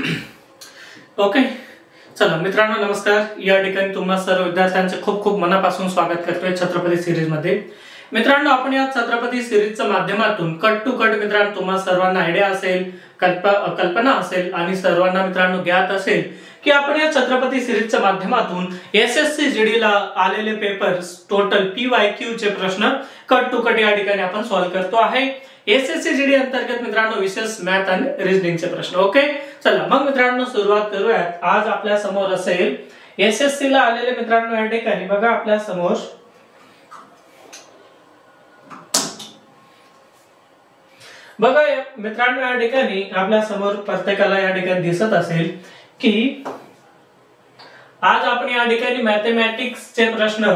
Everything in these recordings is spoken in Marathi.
ओके, चला मित्रांनो नमस्कार. या ठिकाणी तुम्हा सर्व विद्यार्थ्यांचे खूप खूप मनापासून स्वागत करतोय छत्रपती सिरीज मध्ये. मित्रांनो आपण या छत्रपती सिरीजच्या माध्यमातून कट टू कट मित्रांनो तुम्हा सर्वांना आयडिया असेल, कल्पना असेल आणि सर्वांना मित्रांनो ज्ञात असेल की आपण या छत्रपती सिरीजच्या माध्यमातून एसएससी जीडी ला आलेले पेपर्स टोटल पीवायक्यू चे प्रश्न कट टू कट या ठिकाणी आपण सॉल्व्ह करतो आहे. एसएससी जीडी अंतर्गत मित्रांनो विशेष मॅथ आणि रिजनिंगचे प्रश्न. ओके, चला मग मित्रांनो सुरुवात करूयात. आज आपल्या समोर असेल एसएससी ला आलेले मित्रांनो या ठिकाणी बघा आपल्या समोर बघा मित्रांनो या ठिकाणी आपल्या समोर प्रत्येकाला या ठिकाणी दिसत असेल की आज आपण या ठिकाणी मॅथमॅटिक्स चे प्रश्न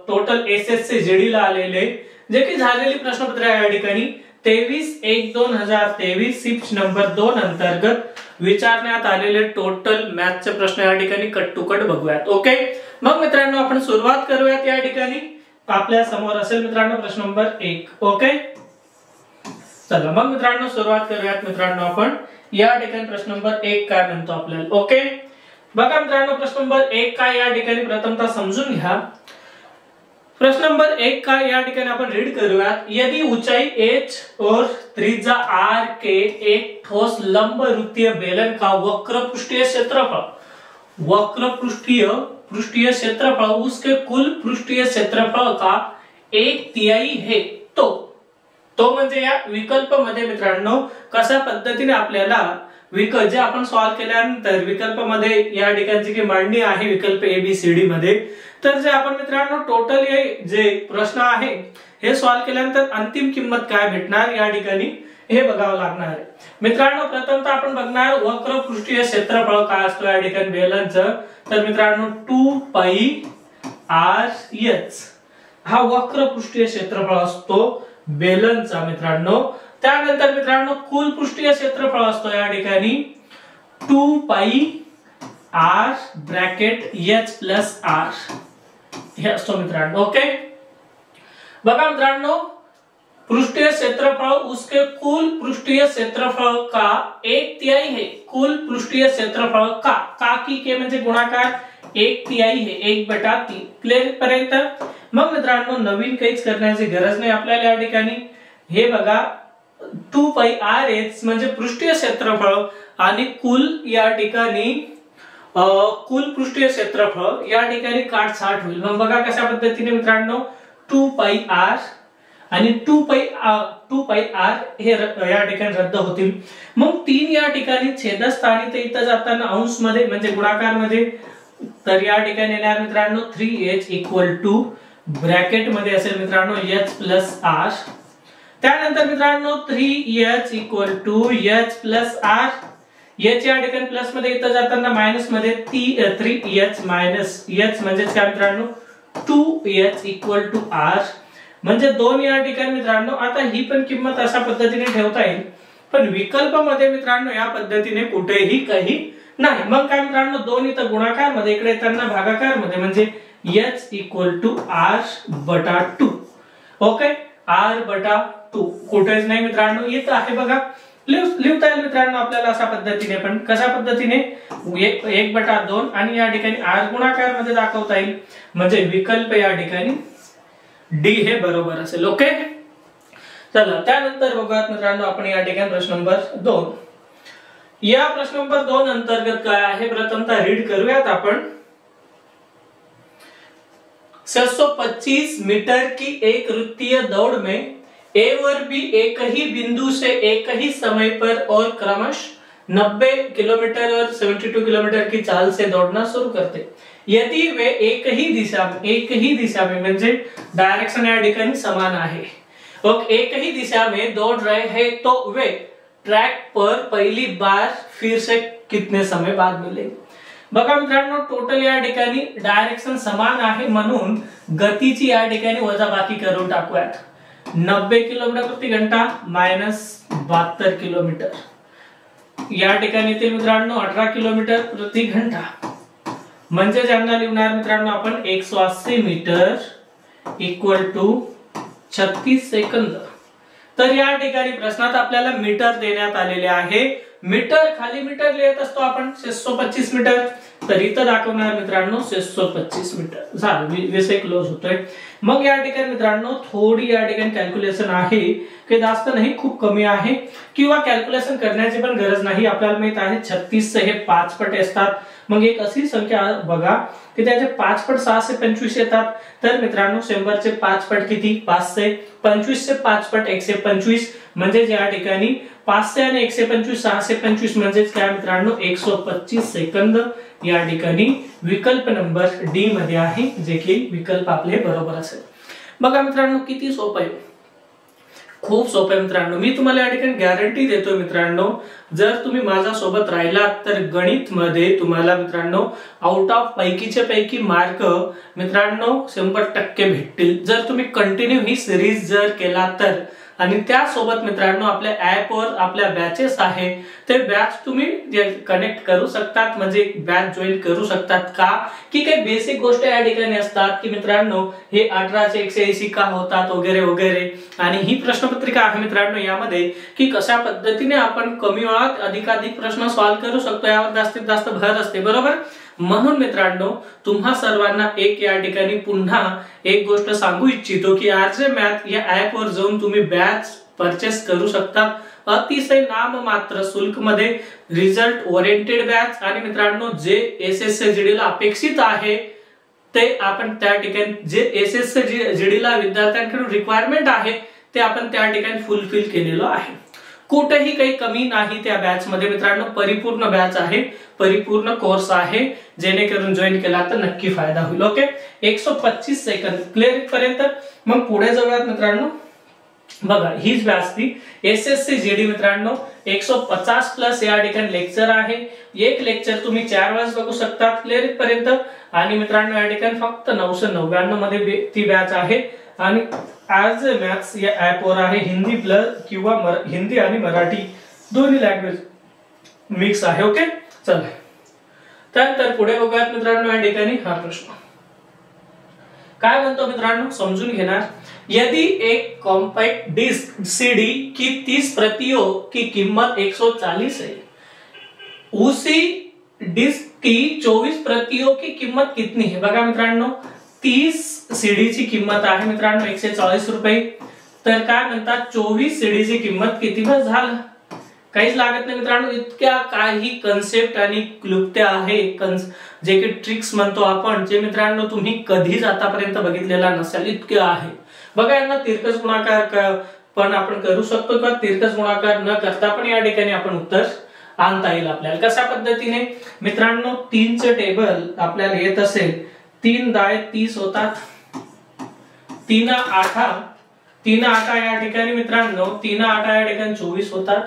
टोटल एसएससी जीडी ला आलेले जे की झालेली प्रश्नपत्र या ठिकाणी 23/1/2023 शिफ्ट नंबर 2 अंतर्गत विचारण्यात आलेले टोटल मॅथचे प्रश्न या ठिकाणी कट टू कट बघूयात. ओके, मग मित्रांनो आपण सुरुवात करूयात. या ठिकाणी आपल्या समोर असेल मित्रांनो प्रश्न नंबर 1. ओके, चला मग मित्रांनो सुरुवात करूयात. मित्रांनो आपण या ठिकाणी प्रश्न नंबर 1 काय म्हणतो आपल्याला. ओके, बघा मित्रांनो प्रश्न नंबर 1 काय या ठिकाणी प्रथमतः समजून घ्या. प्रश्न नंबर 1 का या ठिकाणी आपण रीड करूयात. यदि ऊंचाई h और त्रिज्या r के एक ठोस लंबवृत्तीय बेलन का वक्रपृष्ठीय क्षेत्रफल उसके कुल पृष्ठीय क्षेत्रफल का 1/3 है तो म्हणजे या विकल्प मध्ये मित्रांनो कशा पद्धतीने आपल्याला जे आपण सॉल्व्ह केल्यानंतर विकल्प मध्ये या ठिकाणची की मांडणी आहे विकल्प ABCD मध्ये. तर जे आपण मित्रांनो टोटल हे जे प्रश्न आहे हे सॉल्व्ह केल्यानंतर अंतिम किंमत काय भेटणार या ठिकाणी हे बघावं लागणार आहे. मित्रांनो प्रथमतः आपण बघणार वक्र पृष्ठीय क्षेत्रफळ काय असतो या ठिकाणी बेलनचं. तर मित्रांनो 2πr/h हा वक्र पृष्ठीय क्षेत्रफळ असतो बेलनचा मित्रांनो. त्यानंतर मित्रांनो कुल पृष्ठीय क्षेत्रफळ असतो या ठिकाणी 2πr(h+r) हे असतो मित्रांनो. ओके, बघा मित्रांनो पृष्ठीय क्षेत्रफळ उसके कुल पृष्ठीय क्षेत्रफळ का 1/3 है. कुल पृष्ठीय क्षेत्रफळ का की के म्हणजे गुणाकार 1/3 है 1/3. क्लिअर पर्यंत. मग मित्रांनो नवीन काहीच करण्याची गरज नाही आपल्याला या ठिकाणी. हे बघा 2πr(h) म्हणजे पृष्ठीय क्षेत्रफळ आणि कुल या ठिकाणी कुल पृष्ठीय क्षेत्रफळ या ठिकाणी काटछाट होईल. मग बघा कशा पद्धतीने मित्रांनो 2πr आणि 2πr हे या ठिकाणी रद्द होतील. मग 3 या ठिकाणी छेदस्थानी ते इथं जाताना अंश मध्ये म्हणजे गुणाकार मध्ये तर या ठिकाणी येणार मित्रांनो 3h इक्वल टू ब्रॅकेट मध्ये असेल मित्रांनो h+r. त्यानंतर मित्रांनो 3h equal to h+r. h या ठिकाणी प्लस मध्ये इथं जाताना मायनस मध्ये 3h मायनस h म्हणजे काय मित्रांनो 2h इक्वल टू r म्हणजे 2 या ठिकाणी मित्रांनो. आता ही पण किंमत अशा पद्धतीने ठेवता येईल पण विकल्प मध्ये मित्रांनो या पद्धतीने कुठेही काही नाही. मग काय मित्रांनो 2 इथं गुणाकार मध्ये इकडे येताना भागाकार मध्ये म्हणजे h equal to r/2. Okay, r/2 कुठेच नाही मित्रांनो इथं आहे बघा. लिहिता येईल मित्रांनो आपल्याला अशा पद्धतीने पण कशा पद्धतीने 1/2 आणि या ठिकाणी r गुणाकार मध्ये दाखवता येईल म्हणजे विकल्प या ठिकाणी डी हे बरोबर असेल. ओके, चला त्यानंतर बघूयात मित्रांनो आपण या ठिकाणी प्रश्न नंबर 2. या प्रश्न नंबर 2 अंतर्गत काय आहे प्रथमतः रीड करूयात आपण. 625 मीटर की एक वृत्तीय दौड़ में A और B एक ही बिंदु से एक ही समय पर और क्रमशः 90 किलोमीटर और 72 किलोमीटर की चाल से दौड़ना शुरू करते. यदि वे एक ही दिशा में म्हणजे डायरेक्शन या ठिकाणी समान आहे और एक ही दिशा में दौड़ रहे हैं तो वे ट्रैक पर पहली बार फिर से कितने समय बाद मिलेंगे. बघा मित्रांनो टोटल या ठिकाणी डायरेक्शन समान आहे म्हणून गतीची या ठिकाणी वजाबाकी करून टाकूयात. 90 किलोमीटर प्रति घंटा मायनस 72 किलोमीटर या ठिकाणी ते मित्रांनो 18 किलोमीटर प्रति घंटा म्हणजे ज्यांना लिहणार मित्रांनो आपण 180 मीटर इक्वल टू 36 सेकंद. तर या ठिकाणी प्रश्नात आपल्याला मीटर देण्यात आलेले आहे मीटर खाली मीटर लिहित असतो आपण 625 मीटर, तर इथं दाखवणार मित्रांनो 625 मीटर झालं, विषय क्लोज होतोय। मग या ठिकाणी मित्रांनो थोडी या ठिकाणी कॅल्क्युलेशन आहे की जास्त नाही, खूप कमी आहे, किंवा कॅल्क्युलेशन करण्याची पण गरज नाही। आपल्याला माहित आहे 36 चे हे 5 पट असतात। मग एक अशी संख्या बघा की त्याचे 5 पट 625 येतात, तर मित्रांनो 100 चे 5 पट किती 500, 25 चे 5 पट 125, म्हणजे या ठिकाणी 500 आणि 125 625 म्हणजे काय मित्रांनो 125 सेकंद या ठिकाणी विकल्प नंबर डी मध्ये आहे, जे की विकल्प आपले बरोबर असेल। बघा मित्रांनो किती सोपं आहे, खूप सोपं आहे मित्रांनो। मी तुम्हाला या ठिकाणी गॅरंटी देतो मित्रांनो, जर तुम्ही माझ्या सोबत राहिलात तर गणित मध्ये तुम्हाला मित्रांनो आउट ऑफ पैकीचे पैकी मार्क मित्रांनो 100% भेटतील, जर तुम्ही कंटिन्यू ही सिरीज जर केला तर। आणि त्यासोबत मित्रांनो आपल्या ऍप वर आपल्या बॅचेस आहे, ते बॅच तुम्ही कनेक्ट करू शकतात, म्हणजे बॅच जॉईन करू शकतात का की काही बेसिक गोष्ट या ठिकाणी असतात की मित्रांनो हे 18 चे 180 का होतात वगैरे वगैरे। आणि ही प्रश्नपत्रिका आहे मित्रांनो यामध्ये की कशा पद्धतीने आपण कमी वेळात अधिकाधिक प्रश्न सॉल्व्ह करू शकतो यावर जास्तीत जास्त भर असते, बरोबर। म्हणून मित्रांनो तुम्हा सर्वांना एक या ठिकाणी पुन्हा एक गोष्ट सांगू इच्छितो की आरजे मॅथ या ऍप वर जाऊन तुम्ही बॅच परचेस करू शकता अतिशय नाममात्र शुल्क मध्ये, रिझल्ट ओरिएंटेड बॅच। आणि मित्रांनो जे एसएससीजीडी ला अपेक्षित आहे ते आपण त्या ठिकाणी, जे एसएससीजीडी ला विद्यार्थ्यांकडून रिक्वायरमेंट आहे ते आपण त्या ठिकाणी फुलफिल केलेलं आहे, कुठेही काही कमी नाही त्या बॅच मध्ये मित्रांनो। परिपूर्ण बॅच आहे, परिपूर्ण कोर्स आहे, जेणेकरून जॉईन केला तर नक्की फायदा होईल। ओके 125 सेकंद क्लिअर पर्यंत। मग पुढे जाऊयात मित्रांनो, बघा हीच बॅच ती एसएससीजीडी मित्रांनो 150 प्लस या ठिकाणी लेक्चर आहे, एक लेक्चर तुम्ही 4 वेळेस बघू शकता क्लिअर पर्यंत। आणि मित्रांनो या ठिकाणी फक्त 999 मध्ये ती बॅच आहे। आणि आरजे मॅथ्स या ऍप वर आहे, हिंदी प्लस किंवा हिंदी आणि मराठी दोन्ही लँग्वेज मिक्स आहे। ओके चला त्यानंतर पुढे बघूयात मित्रांनो या ठिकाणी हा प्रश्न काय म्हणतो मित्रांनो समजून घेणार। यदि एक कॉम्पैक्ट डिस्क सीडी की 30 प्रतियों की कीमत 140 है, उसी डिस्क की 24 प्रतियों की कीमत कितनी है। बघा मित्रांनो 30 सीडी ची किंमत आहे मित्रांनो 140 रुपये, तर काय म्हणतात 24 सीडी ची किंमत किती झालं, काहीच लागत नाही मित्रांनो। इतक्या काही कन्सेप्ट आणि क्लुप्त्या आहे, जे की ट्रिक्स म्हणतो आपण, जे मित्रांनो तुम्ही कधीच आतापर्यंत बघितलेला नसेल, इतके आहे। बघा यांना तिरकस गुणाकार पण आपण करू शकतो किंवा तिरकस गुणाकार न करता पण या ठिकाणी आपण उत्तर आणता येईल आपल्याला। कशा पद्धतीने मित्रांनो 3 चे टेबल आपल्याला येत असेल, 3 दाय 30 होतात, 3 8 या ठिकाणी मित्रांनो 3 8 या ठिकाणी 24 होतात,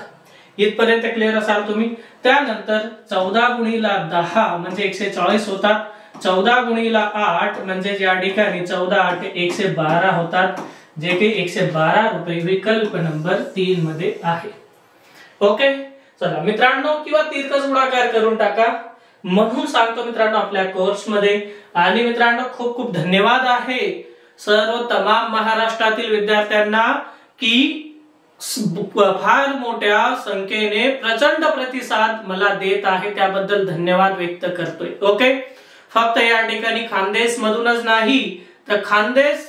इथपर्यंत क्लिअर असाल तुम्ही। त्यानंतर 14 गुणिला 10 म्हणजे 140 होतात, 14 गुणिला 8 म्हणजे या ठिकाणी 14 8 112 होतात, जे की 112 रुपये विकल्प नंबर 3 मध्ये आहे। ओके चला मित्रांनो, किंवा तिरकस गुणाकार करून टाका म्हणून सांगतो मित्रांनो आपल्या कोर्स मध्ये। आणि मित्रांनो खूप खूप धन्यवाद आहे सर्व तमाम महाराष्ट्रातील विद्यार्थ्यांना की फार मोठ्या संख्येने प्रचंड प्रतिसाद मला देत आहे, त्याबद्दल धन्यवाद व्यक्त करतोय। ओके फक्त या ठिकाणी खानदेश मधूनच नाही तर खानदेश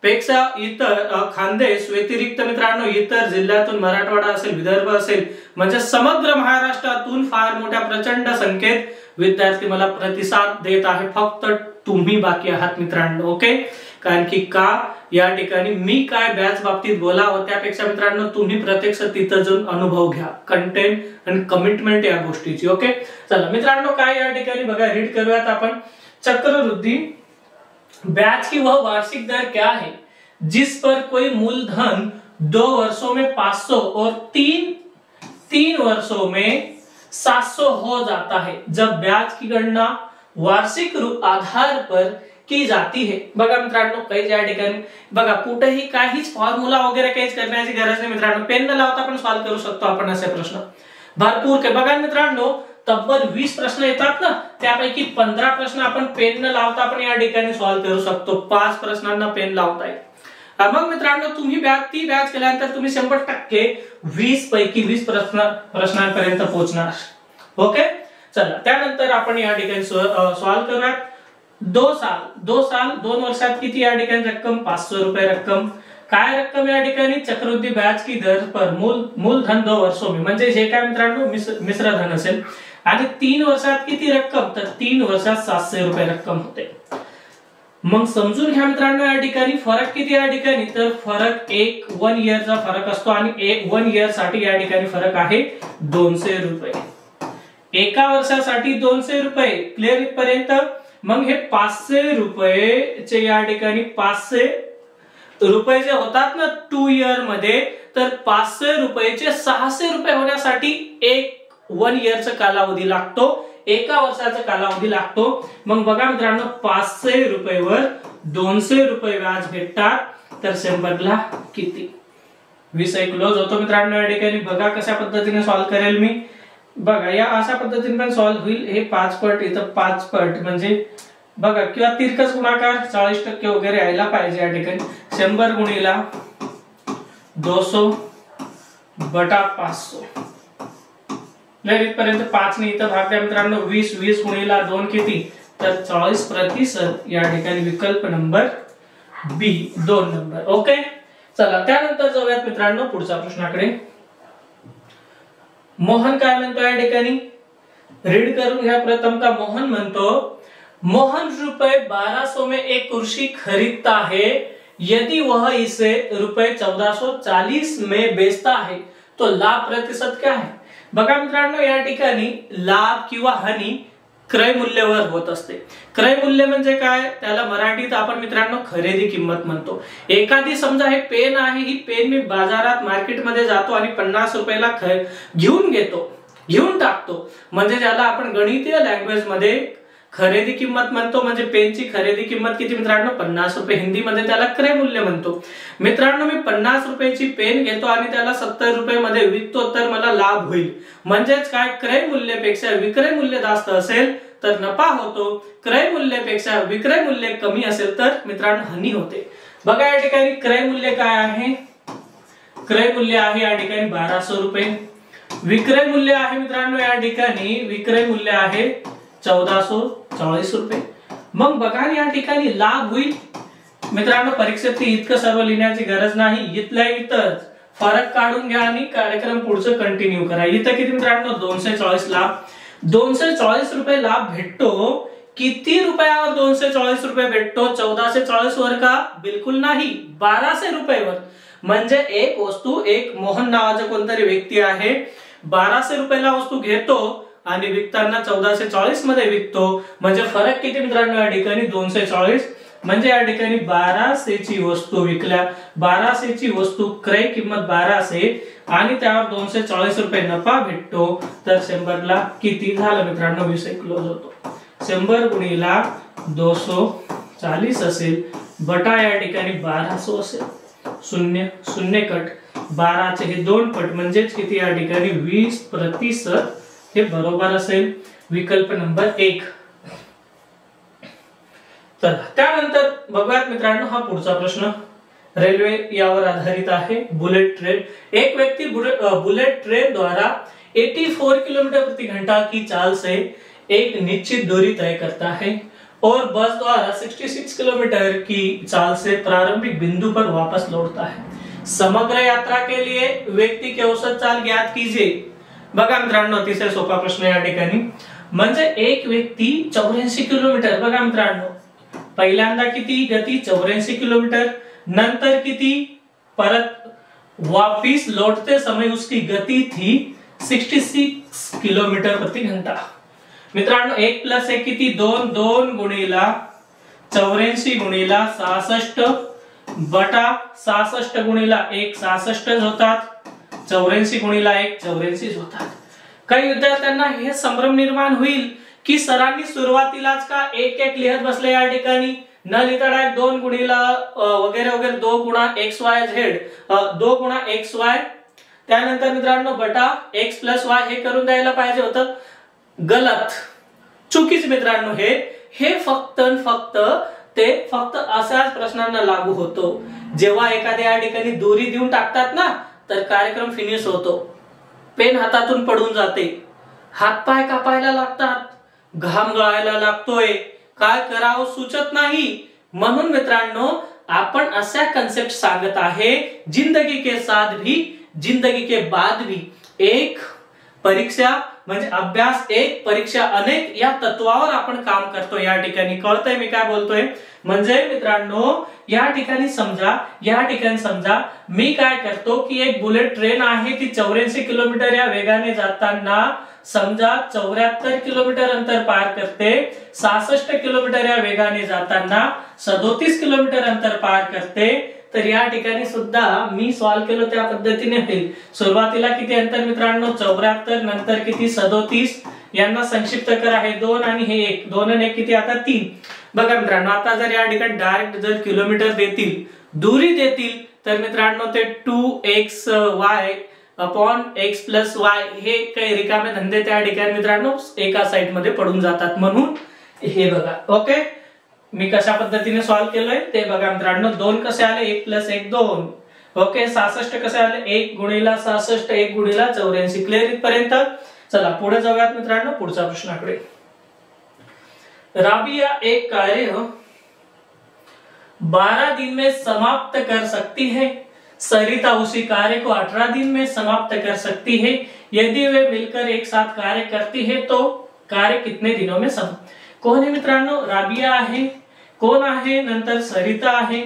पेक्षा इतर खानदेश व्यतिरिक्त मित्रांनो इतर जिल्ह्यातून मराठवाडा असेल, विदर्भ असेल, म्हणजे समग्र महाराष्ट्रातून फार मोठ्या प्रचंड संख्येत विद्यार्थी मला प्रतिसाद देत आहे, फक्त तुम्ही बाकी आहात मित्रांनो। ओके कारण की का या ठिकाणी मी काय बॅच बाबतीत बोलावं त्यापेक्षा मित्रांनो तुम्ही प्रत्यक्ष तिथं जाऊन अनुभव घ्या, कंटेंट आणि कमिटमेंट या गोष्टीची। ओके चला मित्रांनो काय या ठिकाणी बघा रीड करूयात आपण। चक्रवृद्धि ब्याज की वह वार्षिक दर क्या है जिस पर कोई मूलधन 2 वर्षों में 500 और 3 वर्षों में 700 हो जाता है, जब ब्याज की गणना वार्षिक आधार पर की जाती है। बघा मित्रांनो काही या ठिकाणी बघा कुठेही काहीच फॉर्म्युला वगैरे काहीच करण्याची गरज नाही मित्रांनो, पेन न लावता पण सॉल्व्ह करू शकतो आपण असे प्रश्न भरपूर काही। बघा मित्रांनो तब्बल 20 प्रश्न येतात ना, त्यापैकी 15 प्रश्न आपण पेन न लावता पण या ठिकाणी सॉल्व्ह करू शकतो, 5 प्रश्नांना पेन लावता येईल। मग मित्रांनो तुम्ही ती बॅच केल्यानंतर तुम्ही 100% 20 पैकी 20 प्रश्नांपर्यंत पोहोचणार. ओके, चला त्यानंतर आपण या ठिकाणी सॉल्व करूयात. 2 वर्षात किती या ठिकाणी रक्कम? 500 रुपये रक्कम. काय रक्कम या ठिकाणी? चक्रवृद्धि ब्याज की दर पर मूलधन 2 वर्षों में, म्हणजे हे काय मित्रांनो मिश्र धन असेल. आणि 3 वर्षात किती रक्कम? तर 3 वर्षात 700 रुपये रक्कम होते. मग समजून घ्या मित्रांनो या ठिकाणी फरक किती या ठिकाणी? तर फरक 1 इयरचा फरक असतो आणि 1 इयर साठी या ठिकाणी फरक आहे 200 रुपये. एका वर्षासाठी 200 रुपये. क्लिअर इथपर्यंत? मग हे 500 रुपयेचे या ठिकाणी 500 रुपये जे होतात ना 2 इयर मध्ये, तर 500 रुपयेचे 600 रुपये होण्यासाठी 1 इयरचा कालावधी लागतो, एका वर्षाचा कालावधी लागतो. मग बघा मित्रांनो 500 रुपयेवर 200 रुपये व्याज भेटतात, तर 100ला किती? 20 क्लोज होतो मित्रांनो या ठिकाणी. बघा कशा पद्धतीने सॉल्व्ह करेल मी. बघा या अशा पद्धतीने पण सॉल्व्ह होईल. हे 5 पट इथं 5 पट म्हणजे बघा, किंवा तिरकस गुणाकार 40% वगैरे यायला पाहिजे या ठिकाणी. 100 गुणिला 200 बटा 500. इथपर्यंत 5 ने इथं भाग द्या मित्रांनो. 20 गुणिला 2 किती? तर 40% या ठिकाणी विकल्प नंबर बी 2 नंबर. ओके, चला त्यानंतर जाऊयात मित्रांनो पुढच्या प्रश्नाकडे. मोहन काय म्हणतो या ठिकाणी? रीड करून घ्या. प्रथम का मोहन म्हणतो, मोहन रुपए 1200 में एक कुर्सी खरीदता है, यदि वह इसे रुपए 1440 में बेचता है तो लाभ प्रतिशत क्या है? बघा मित्रांनो या ठिकाणी लाभ किंवा हानी क्रय मूल्यावर होत असते. क्रय मूल्य म्हणजे काय? त्याला मराठीत आपण मित्रांनो खरेदी किंमत म्हणतो. एखादी समजा हे पेन आहे, ही पेन मी बाजारात मार्केटमध्ये जातो आणि 50 रुपयाला घेऊन टाकतो, म्हणजे ज्याला आपण गणितीय लँग्वेज मध्ये खरेदी किंमत म्हणतो. म्हणजे पेनची खरेदी किंमत किती मित्रांनो? 50 रुपये. हिंदीमध्ये त्याला क्रय मूल्य म्हणतो. मित्रांनो मी 50 रुपयाची पेन घेतो आणि त्याला 70 रुपये मध्ये विकतो, तर मला लाभ होईल. म्हणजेच काय? क्रय मूल्यापेक्षा विक्रय मूल्य जास्त असेल तर नफा होतो, क्रय मूल्यापेक्षा विक्रय मूल्य कमी असेल तर मित्रांनो हानी होते. बघा या ठिकाणी क्रय मूल्य काय आहे? क्रय मूल्य आहे या ठिकाणी 1200 रुपये. विक्रय मूल्य आहे मित्रांनो या ठिकाणी विक्रय मूल्य आहे 1440 रुपये. मग बघा या ठिकाणी लाभ होईल. मित्रांनो परीक्षेत इतकं सर्व लिहिण्याची गरज नाही. इथल्या इथंच फरक काढून घ्या आणि कार्यक्रम पुढचं कंटिन्यू करा. इथं किती मित्रांनो? 240 लाभ. 240 रुपये लाभ भेटतो. किती रुपयावर 240 रुपये भेटतो? 1440 वर का? बिलकुल नाही, 1200 रुपयावर. म्हणजे एक वस्तू, एक मोहन नावाचा कोणतरी व्यक्ती आहे, 1200 रुपयाला वस्तू घेतो आणि विकताना 1440 मध्ये विकतो. म्हणजे फरक किती मित्रांनो या ठिकाणी? 240. म्हणजे या ठिकाणी 1200 ची वस्तू विकल्या, 1200 ची वस्तू क्रय किंमत 1200 आणि त्यावर 240 रुपये नफा भेटतो, तर 100ला किती झालं मित्रांनो? 20 क्लोज होतो. 100 गुणिला 240 असेल बटा या ठिकाणी 1200 असेल. 0 कट 12 चे हे 2 पट म्हणजेच किती या ठिकाणी? 20% हे बरोबर असेल. विकल्प नंबर 1. तर त्यानंतर बघूयात मित्रांनो हा पुढचा प्रश्न. रेल्वे यावर आधारित आहे. Bullet train. एक व्यक्ति बुलेट ट्रेन द्वारा 84 किलोमीटर प्रति घंटा की चाल से एक निश्चित दूरी तय करता है और बस द्वारा 66 किलोमीटर की चाल से प्रारंभिक बिंदु पर वापस लौटता है. समग्र यात्रा के लिए व्यक्ति की औसत चाल ज्ञात कीजिए. बघा मित्रांनो अतिशय सोपा प्रश्न या ठिकाणी. म्हणजे एक व्यक्ती 84 किलोमीटर. बघा मित्रांनो पहिल्यांदा किती गती? 84 किलोमीटर. नंतर किती? परत वापिस लौटते समय उसकी गति थी 66 किलोमीटर प्रति घंटा. मित्रांनो 1 + 1 किती? 2 गुणिला 84 गुणिला 66 बटा 66 गुणिला 1 66 होतात. 84 गुणिला 1 84 होतात. काही विद्यार्थ्यांना हे संभ्रम निर्माण होईल की सरांनी सुरुवातीलाच का 1 लिहत बसले या ठिकाणी, न लिहिता डायरेक्ट 2 गुणिला वगैरे वगैरे 2 गुणा XYZ 2 गुणा XY त्यानंतर मित्रांनो बटा X + Y हे करून द्यायला पाहिजे होतं. गलत, चुकीच मित्रांनो. हे फक्त अशाच प्रश्नांना लागू होतो जेव्हा एखाद्या या ठिकाणी दोरी देऊन टाकतात ना तर कार्यक्रम फिनिश होतो. पेन हातातून पडून जाते, हातपाय कापायला लागतात, घाम गळायला लागतोय, काय करावं सुचत नाही. म्हणून मित्रांनो आपण अशा कन्सेप्ट सांगत आहे, जिंदगी के साथ भी जिंदगी के बाद भी. एक परीक्षा म्हणजे अभ्यास एक, परीक्षा अनेक, या तत्वावर आपण काम करतो. या ठिकाणी कळतंय मी काय बोलतोय? म्हणजे मित्रांनो या ठिकाणी समजा मी काय करतो की एक बुलेट ट्रेन आहे ती 84 किलोमीटर या वेगाने जाताना समजा 74 किलोमीटर अंतर पार करते, 66 किलोमीटर या वेगाने जाताना 37 किलोमीटर अंतर पार करते. तर या ठिकाणी सुद्धा मी सॉल्व केलं त्या पद्धतीने होईल. सुरुवातीला किती अंतर मित्रांनो 74, नंतर किती 37, यांना संक्षिप्त करा, हे 2 आणि हे 1, 2 आणि 1 किती आता 3. बघा मित्रांनो आता जर या ठिकाणी डायरेक्ट जर किलोमीटर देतील, दूरी देतील तर मित्रांनो ते 2xy upon x plus y हे काही रिकामे धंदे त्या ठिकाणी मित्रांनो एका साइड मध्ये पडून जातात. म्हणून हे बघा ओके मी कशा पद्धतीने सॉल्व केलंय ते बघा मित्रांनो. 2 कसे आले 1 प्लस 1 2. ओके 66 कसे आले 1 गुणिला 66 1 गुणिला 84. क्लिअर इथपर्यंत? चला पुढे जाऊयात मित्रांनो पुढच्या प्रश्नाकडे. राबिया एक कार्य 12 दिन में समाप्त कर सकती है, सरिता उसी कार्य को 18 दिन में समाप्त कर सकती है. यदि वे मिलकर एक साथ कार्य करती है तो कार्य कितने दिनों में समाप्त. कोण आहे मित्रांनो? राबिया आहे, कोण आहे, नंतर सरिता आहे.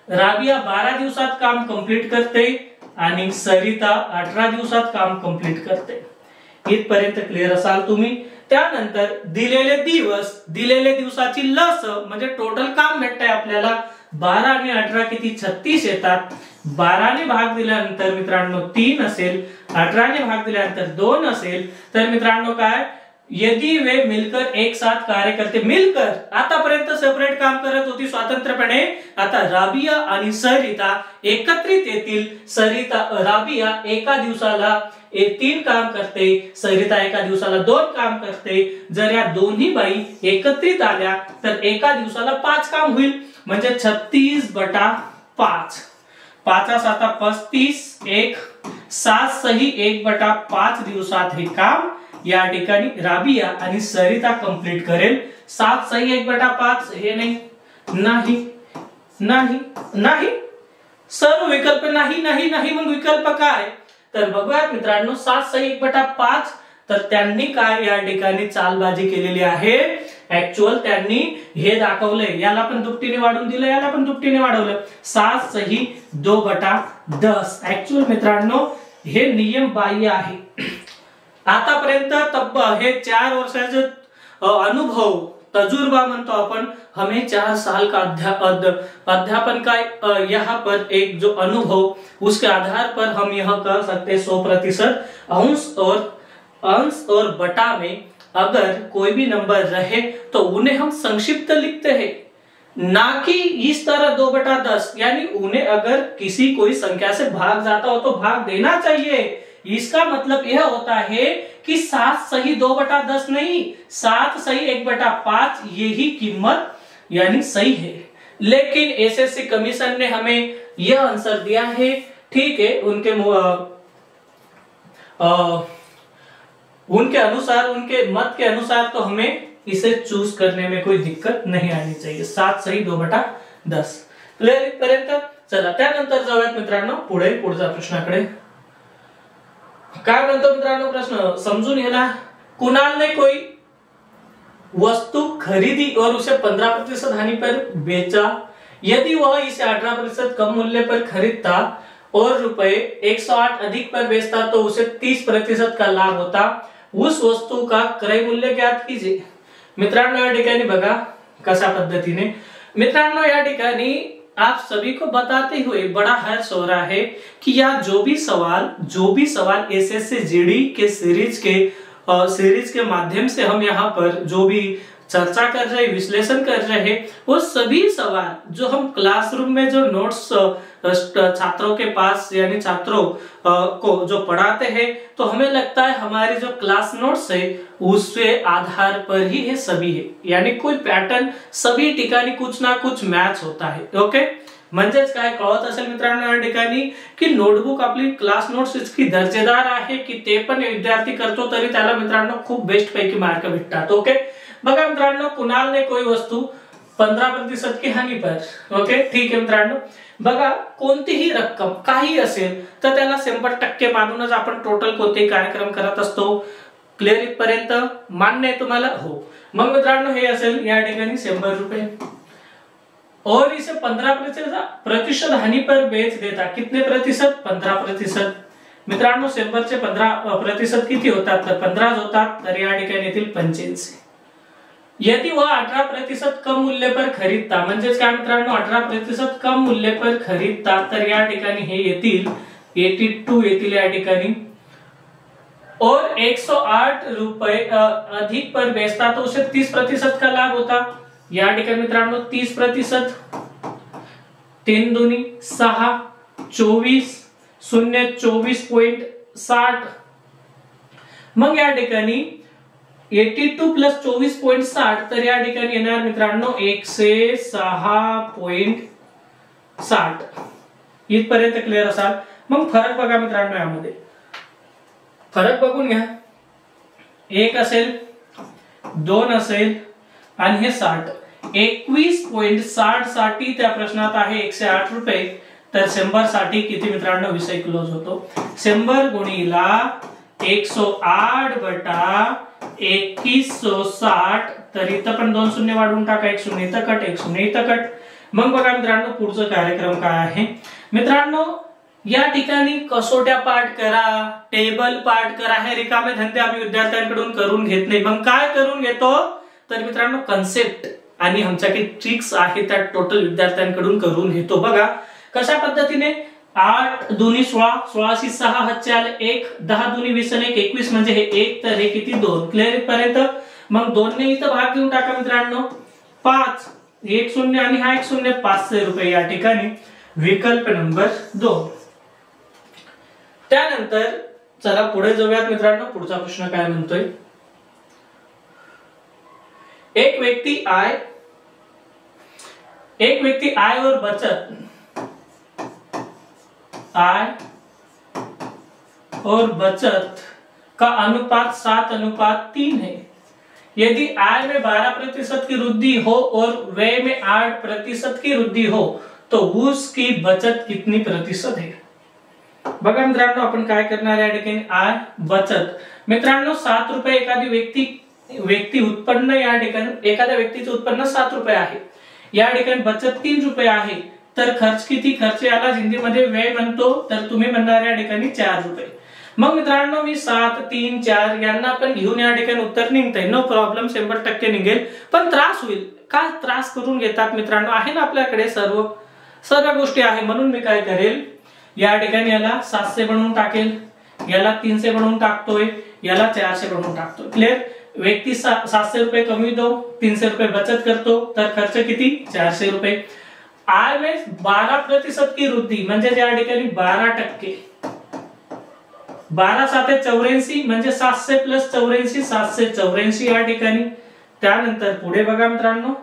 राबिया 12 दिवसात काम कंप्लीट करते आणि सरिता 18 दिवसात काम कंप्लीट करते. इथपर्यंत क्लिअर असाल तुम्ही. त्यानंतर दिलेले दिवसाची लस म्हणजे टोटल काम भेटतंय आपल्याला 12 आणि 18 किती 36 येतात. 12 ने भाग दिल्यानंतर मित्रांनो 3 असेल, 18 ने भाग दिल्यानंतर 2 असेल. तर मित्रांनो काय, यदि वे मिलकर एक साथ कार्य करते, मिलकर आतापर्यंत सेपरेट काम करत होती स्वतंत्रपणे, आता राबिया आणि सरिता एकत्रित येतील. राबिया एका दिवसाला 3 काम करते, सरिता एका दिवसाला 2 काम करते. जर या दोन्ही बाई एकत्रित आल्या तर एका दिवसाला 5 काम होईल, म्हणजे 36/5. 5 7 35, 1 7 सही 1/5 दिवसात हे काम या ठिकाणी राबिया आणि सरिता कंप्लीट करेल. 7 सही 1/5 हे नाही सर्व विकल्प नाही. मग विकल्प काय तर बघूयात मित्रांनो. 7 सही 1/5 तर त्यांनी काय या ठिकाणी चालबाजी केलेली आहे. ऍक्च्युअल त्यांनी हे दाखवलंय, याला पण दुपटीने वाढवून दिलं, याला पण दुपटीने वाढवलं. 7 सही 2/10. ऍक्च्युअल मित्रांनो हे नियम बाह्य आहे. आतापर्यंत तब्बल हे 4 वर्षाचे अनुभव तजुर्बा म्हणतो अपन, हमें 4 साल का अध्यापन का यहाँ पर एक जो अनुभव, उसके आधार पर हम यह कर सकते 100%. अंश और बटा में अगर कोई भी नंबर रहे तो उन्हें हम संक्षिप्त लिखते हैं, ना कि इस तरह 2/10. यानी उन्हें अगर किसी कोई संख्या से भाग जाता हो तो भाग देना चाहिए. इसका मतलब यह होता है कि 7 सही 2/10 नहीं, 7 सही 1/5 यही कीमत यानी सही है. लेकिन एसएससी कमीशन ने हमें यह आंसर दिया है. ठीक है, उनके अनुसार, उनके मत के अनुसार तो हमें इसे चूज करने में कोई दिक्कत नहीं आनी चाहिए. 7 सही 2/10. क्लिअर इथपर्यंत? चला त्यानंतर जाऊयात मित्रांनो पुढच्या प्रश्नाकडे. काय म्हणतो मित्रांनो प्रश्न समजून घ्या. कुणाल ने कोई वस्तु खरीदी और उसे 15% हानि पर बेचा. यदि वह इसे 18% कम मूल्य पर खरीदता और रुपए 108 अधिक पर बेचता तो उसे 30% का लाभ होता. उस वस्तू का क्रय मूल्य ज्ञात कीजिए. मित्रांनो या ठिकाणी बघा कशा पद्धतीने. मित्रांनो या ठिकाणी आप सभी को बताते हुए बड़ा हर्ष हो रहा है कि यह जो भी सवाल एसएससी जीडी के सीरीज के माध्यम से हम यहाँ पर जो भी चर्चा कर रहे, विश्लेषण कर रहे हैं, वो सभी सवाल जो हम क्लासरूम में जो नोट्स छात्रों के पास यानी छात्रों को जो पढ़ाते हैं, तो हमें लगता है हमारे जो क्लास नोट्स है उसके आधार पर ही है सभी है. यानी कोई पैटर्न सभी ठिकाणी कुछ ना कुछ मैच होता है. ओके म्हणजेच काय कळत असेल मित्रांनो या ठिकाणी की नोटबुक आपली क्लास नोट्स इतकी दर्जेदार आहे की ते पण विद्यार्थी करतो तरी त्याला मित्रांनो खूप बेस्ट पैकी मार्क भेटतात। ओके, बघा मित्रांनो, कुणाल ने कोई वस्तू 15% की हानी पर, ओके ठीक आहे मित्रांनो। बघा कोणतीही रक्कम काही असेल तर त्याला 100% मानूनच आपण टोटल कोणतेही कार्यक्रम करत असतो। क्लिअर इथपर्यंत मान्य आहे तुम्हाला? हो। मग मित्रांनो हे असेल या ठिकाणी 100 रुपये और इसे 15% हानि पर बेच देता। कितने प्रतिशत? 15%। मित्रांनो 100 चे 15% किती होतात? तर 15 होतात, तर या ठिकाणी येतील 85। यदि वह 18% कम मूल्य पर खरीदता, म्हणजेच काय मित्रांनो 18% कम मूल्य पर खरीदता, तर या ठिकाणी हे येतील 82 येतील या ठिकाणी। और 108 रुपए अधिक पर बेचता तो उसे 30% का लाभ होता। या ठिकाणी मित्रांनो 30%, 3 दूनी 6, 24, 0 24.60। मग या ठिकाणी 82 प्लस 24.60, तर या ठिकाणी येणार मित्रांनो 106.60। इथपर्यंत क्लिअर असाल? मग फरक बघा मित्रांनो, यामध्ये फरक बघून घ्या। 1 असेल, 2 असेल आणि हे 60। 21.60 साठी त्या प्रश्नात आहे 108 रुपये, तर 100 साठी किती मित्रांनो? विषय क्लोज होतो। 100 गुणिला 108 बटा 2160, तर इथं पण 2 शून्य वाढवून टाका, 1 शून्य इथं कट, 1 शून्य इथं कट। मग बघा मित्रांनो पुढचा कार्यक्रम काय आहे मित्रांनो, या ठिकाणी कसोट्या पाठ करा, टेबल पाठ करा, हे रिकामे धंदे आम्ही विद्यार्थ्यांकडून करून घेत नाही। मग काय करून घेतो तर मित्रांनो कन्सेप्ट आणि आमच्या काही ट्रिक्स आहेत त्या टोटल विद्यार्थ्यांकडून करून घेतो। बघा कशा पद्धतीने 8 दूनी 16, 16 शी 6 हातचे आले 1, 10 दूनी 20 आणि 21 म्हणजे हे 1, तर हे किती 2। क्लिअर पर्यंत? मग 2 ने इथं भाग घेऊन टाका मित्रांनो, 5, 1 शून्य आणि हा 1 शून्य, 500 रुपये या ठिकाणी विकल्प नंबर 2। त्यानंतर चला पुढे जाऊयात मित्रांनो, पुढचा प्रश्न काय म्हणतोय, एक व्यक्ति आय और बचत का अनुपात 7:3 है। यदि आय में 12% की वृद्धि हो और व्यय में 8% की वृद्धि हो तो उसकी बचत कितनी प्रतिशत है। बघा मित्रांनो आपण काय करणार या ठिकाणी, आय बचत। मित्रांनो 7 रुपये एखादी व्यक्ती उत्पन्न, या ठिकाणी एखाद्या व्यक्तीचे उत्पन्न 7 रुपये आहे, या ठिकाणी बचत 3 रुपये आहे, तर खर्च किती? खर्च याला हिंदीमध्ये व्यय म्हणतो, तर तुम्ही म्हणणार या ठिकाणी 4 रुपये। मग मित्रांनो मी 7, 3, 4 यांना पण घेऊन या ठिकाणी उत्तर निघतंय, नो प्रॉब्लेम, 100% निघेल, पण त्रास होईल का? त्रास करून घेतात मित्रांनो, आहे ना आपल्याकडे सर्व गोष्टी आहे। म्हणून मी काय करेल, या ठिकाणी याला 700 बनवून टाकेल, याला 300 बनवून टाकतोय, याला 400 बनवून टाकतोय। क्लिअर? व्यक्ती 700 रुपये कमवितो, 300 रुपये बचत करतो, तर खर्च किती? 400 रुपये। आय में 12% की वृद्धि म्हणजे या ठिकाणी 12%, 12 7 84 म्हणजे 700 प्लस 84, 784 या ठिकाणी। त्यानंतर पुढे बघा मित्रांनो,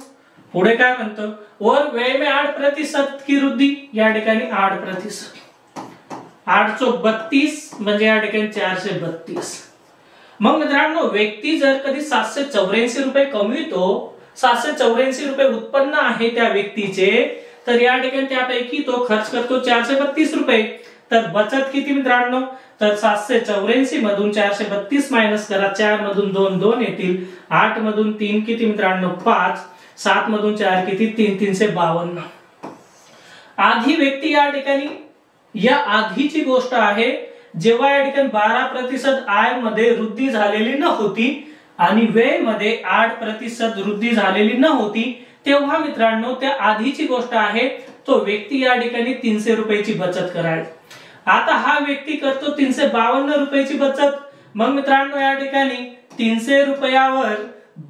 पुढे काय म्हणतो, और व्यय में 8% की वृद्धि, या ठिकाणी 8%, 832 म्हणजे या ठिकाणी 432। मग मित्रांनो व्यक्ती जर कधी 784 रुपये कमवितो, 784 रुपये उत्पन्न आहे त्या व्यक्तीचे, तर या ठिकाणी त्यापैकी तो खर्च करतो 432 रुपये, तर बचत किती मित्रांनो, तर 784 मधून 432 मायनस करा, 4 मधून 2 2 येतील, 8 मधून 3 किती मित्रांनो 5, 7 मधून 4 किती 3, 352। आधी व्यक्ती या ठिकाणी, या आधीची गोष्ट आहे जेव्हा या ठिकाणी 12% आय मध्ये वृद्धी झालेली न होती आणि व्यय मध्ये 8% वृद्धी झालेली न होती, तेव्हा मित्रांनो त्या आधीची गोष्ट आहे, तो व्यक्ती या ठिकाणी 300 रुपयाची बचत कराल। आता हा व्यक्ती करतो 352 रुपयाची बचत। मग मित्रांनो या ठिकाणी 300 रुपयावर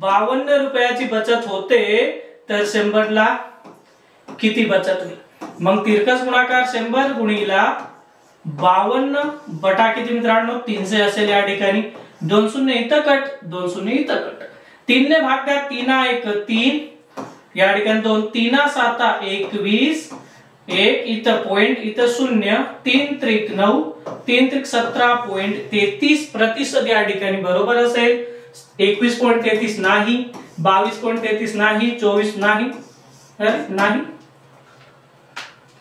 52 रुपयाची बचत होते, तर 100 ला किती बचत होईल? मग तिरकस गुणाकार 100 गुणिला 52 बटा किती मित्रांनो 300 असेल, या ठिकाणी 2 शून्य इथं कट, 2 शून्य इथं कट, 3 ने भाग द्या, 3 1 3, या ठिकाणी 2 3 7 21, 1 इथं पॉइंट, इथं 0, 3 त्रिक 9, 3 त्रिक 17.33% या ठिकाणी बरोबर असेल. 21.33 नाही, 22.33 नाही, 24 नाही, नाही,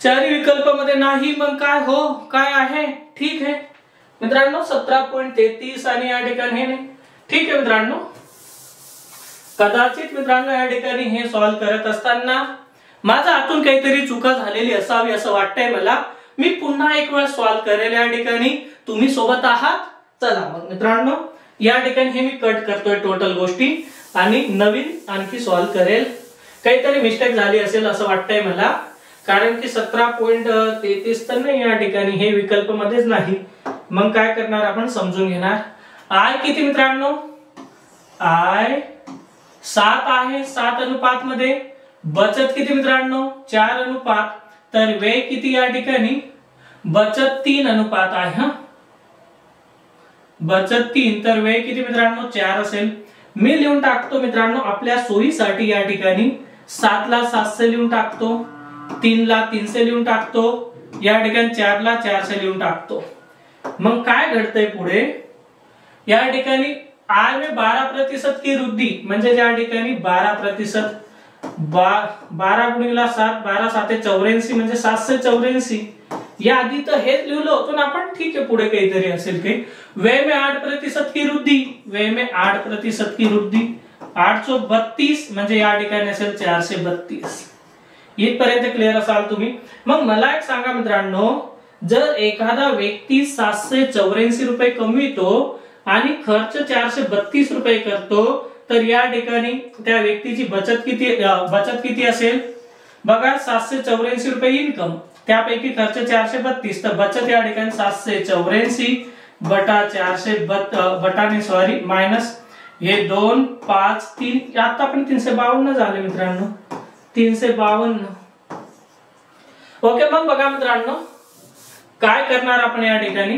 चारही विकल्पामध्ये नाही. मग काय हो, काय आहे? ठीक आहे मित्रांनो, 17.33 आणि या ठिकाणी हे नाही. ठीक आहे मित्रांनो, कदाचित मित्रांनो या ठिकाणी हे सॉल्व करत असताना माझ्या हातून काहीतरी चुका झालेली असावी असं वाटतंय मला. मी पुन्हा एक वेळ सॉल्व करेल या ठिकाणी. तुम्ही सोबत आहात? चला मग मित्रांनो या ठिकाणी हे मी कट करतोय टोटल गोष्टी आणि नवीन आणखी सॉल्व करेल. काहीतरी मिस्टेक झाली असेल असं वाटतंय मला, कारण की 17.33 तर नाही या ठिकाणी, हे विकल्प मध्येच नाही. मग काय करणार आपण समजून घेणार. आय किती मित्रांनो? आय 7 आहे, 7 अनुपात मध्ये. बचत किती मित्रांनो? 4 अनुपात. तर व्यय किती या ठिकाणी? बचत 3 अनुपात आहे. हा बचत 3, तर व्यय किती मित्रांनो? 4 असेल. मी लिहून टाकतो मित्रांनो आपल्या सोयीसाठी या ठिकाणी 7 ला 700 लिहून टाकतो, 3 ला 300 लिहून टाकतो, या ठिकाणी 4 ला 400 लिहून टाकतो. मग काय घडतंय पुढे या ठिकाणी? आय में 12% की वृद्धि, म्हणजे या ठिकाणी 12%, 12 गुणिला 7, 12 7 84, म्हणजे 784. या आधी तर हेच लिहिलं होतं ना आपण. ठीक आहे, पुढे काहीतरी असेल काही. व्यय में 8% की वृद्धि, व्यय में 8% की वृद्धि, 832, म्हणजे या ठिकाणी असेल 432. इथपर्यंत क्लिअर असाल तुम्ही. मग मला एक सांगा मित्रांनो, जर एखादा व्यक्ती 784 रुपये कमवितो आणि खर्च 432 रुपये करतो, तर या ठिकाणी त्या व्यक्तीची बचत किती असेल? बघा, 784 रुपये इन्कम, त्यापैकी खर्च 432, तर बचत या ठिकाणी 784 बटा 400 बटाने सॉरी मायनस हे 2 5 3, आता आपण 352 झाले मित्रांनो, 352. ओके, मग बघा मित्रांनो काय करणार आपण या ठिकाणी.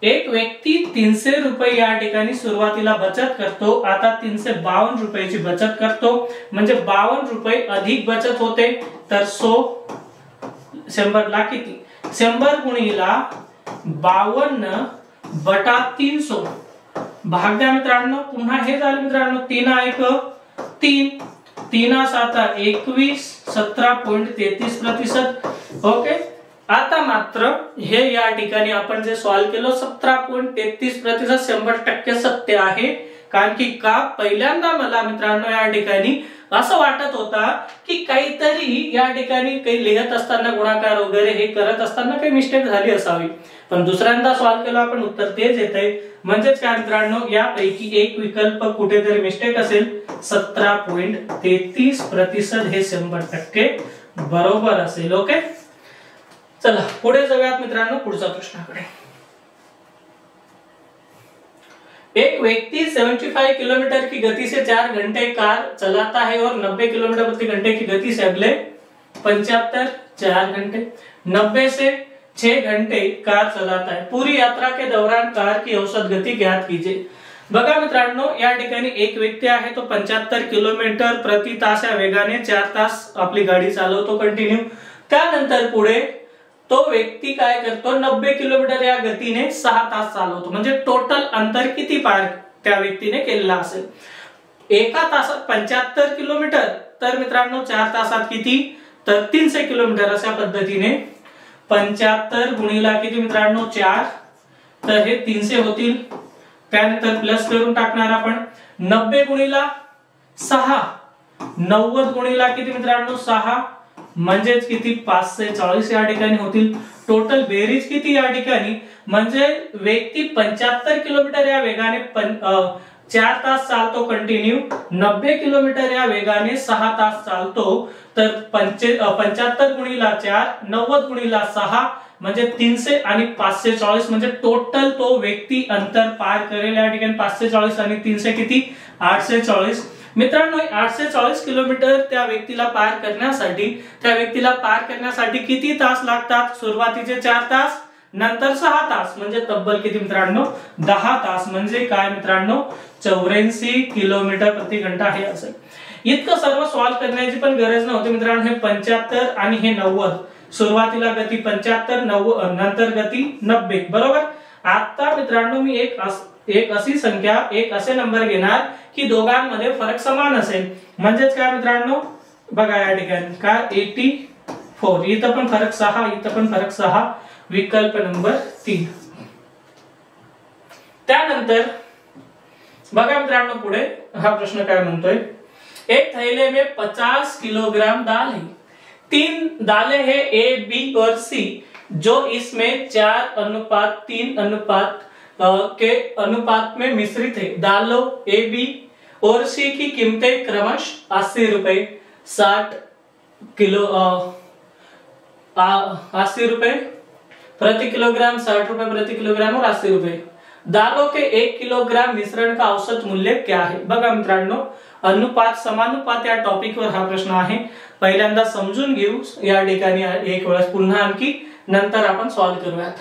एक व्यक्ती 300 रुपये या ठिकाणी सुरुवातीला बचत करतो, आता 352 रुपयाची बचत करतो, म्हणजे 52 रुपये अधिक बचत होते. तर 100 ला किती? 100 गुणिला 52 बटा 300 भाग द्या मित्रांनो. पुन्हा हे झालं मित्रांनो, 3 1 3, 3 7 21, 17.33%. ओके, आता मात्र हे या ठिकाणी आपण जे सॉल्व केलं 17.33% 100% सत्य आहे. कारण की का पहिल्यांदा मला मित्रांनो या ठिकाणी असं वाटत होता की काहीतरी या ठिकाणी काही लिहित असताना गुणाकार वगैरे हे करत असताना काही मिस्टेक झाली असावी, पण दुसऱ्यांदा सॉल्व केलं आपण उत्तर तेच येतंय. म्हणजेच काय मित्रांनो, यापैकी एक विकल्प कुठेतरी मिस्टेक असेल. 17.33% हे 100% बरोबर असेल. ओके, चला पुढे जाऊयात मित्रांनो पुढच्या प्रश्नाकडे. एक व्यक्ति 75 किलोमीटर की गति से 4 घंटे कार चलाता है और 90 किलोमीटर प्रति घंटे की गति से अगले 75 4 घंटे 90 से 6 घंटे कार चलाता है. पूरी यात्रा के दौरान कार की औसत गति ज्ञात कीजिए. बघा मित्रांनो, या ठिकाणी एक व्यक्ती आहे, तो 75 किलोमीटर प्रति तास या वेगाने 4 तास आपली गाडी चालवतो कंटिन्यू. त्यानंतर पुढे तो व्यक्ती काय करतो, 90 किलोमीटर या गतीने 6 तास चालवतो. म्हणजे टोटल अंतर किती पार त्या व्यक्तीने केलेला असेल? एका तासात 75 किलोमीटर, तर मित्रांनो 4 तासात किती? तर 300 किलोमीटर. अशा पद्धतीने 75 गुणिला किती मित्रांनो 4, तर हे 300 होतील. त्यानंतर प्लस करून टाकणार आपण 90 गुणिला 6, 90 गुणिला किती मित्रांनो 6, म्हणजेच किती 540 या ठिकाणी होतील. टोटल बेरीज किती या ठिकाणी, म्हणजे व्यक्ती 75 किलोमीटर या वेगाने 4 तास चालतो कंटिन्यू, 90 किलोमीटर या वेगाने 6 तास चालतो. तर 75 गुणिला 4, 90 गुणिला 6 म्हणजे 300 आणि 540, म्हणजे टोटल तो व्यक्ती अंतर पार करेल या ठिकाणी 540 आणि 300 किती 840. मित्रांनो 840 किलोमीटर त्या व्यक्तीला पार करण्यासाठी किती तास लागतात? सुरुवातीचे 4 तास, नंतर 6 तास म्हणजे तब्बल किती मित्रांनो 10 तास म्हणजे काय मित्रांनो 84 किलोमीटर प्रति घंटा हे असेल. इतकं सर्व सॉल्व्ह करण्याची पण गरज नव्हती मित्रांनो. हे 75 आणि हे 90 सुरुवातीला गती 75 90 नंतर गती 90 बरोबर. आता मित्रांनो मी एक अशी संख्या एक असे नंबर घेणार की दोघांमध्ये फरक समान असेल. म्हणजेच काय मित्रांनो बघा या ठिकाणी काय 84 इथं पण फरक 6 इथं पण फरक 6 विकल्प नंबर 3. त्यानंतर बघा मित्रांनो पुढे हा प्रश्न काय म्हणतोय. एक थैले में 50 किलोग्राम दाल है. 3 दालें है ए बी और सी जो इसमें 4:3 के अनुपात में मिश्रित है. दालों ए बी और सी की कीमतें क्रमशः 80 रुपए 60 किलो 80 रुपए प्रति किलोग्राम 60 रुपए प्रति किलोग्राम और 80 रुपए. दालों के 1 किलोग्राम मिश्रण का औसत मूल्य क्या है. बघा मित्रांनो अनुपात समानुपात या टॉपिकवर हा प्रश्न आहे. पहिल्यांदा समजून घेऊ या ठिकाणी एक वेळेस पुन्हा आणखी नंतर आपण सॉल्व्ह करूयात.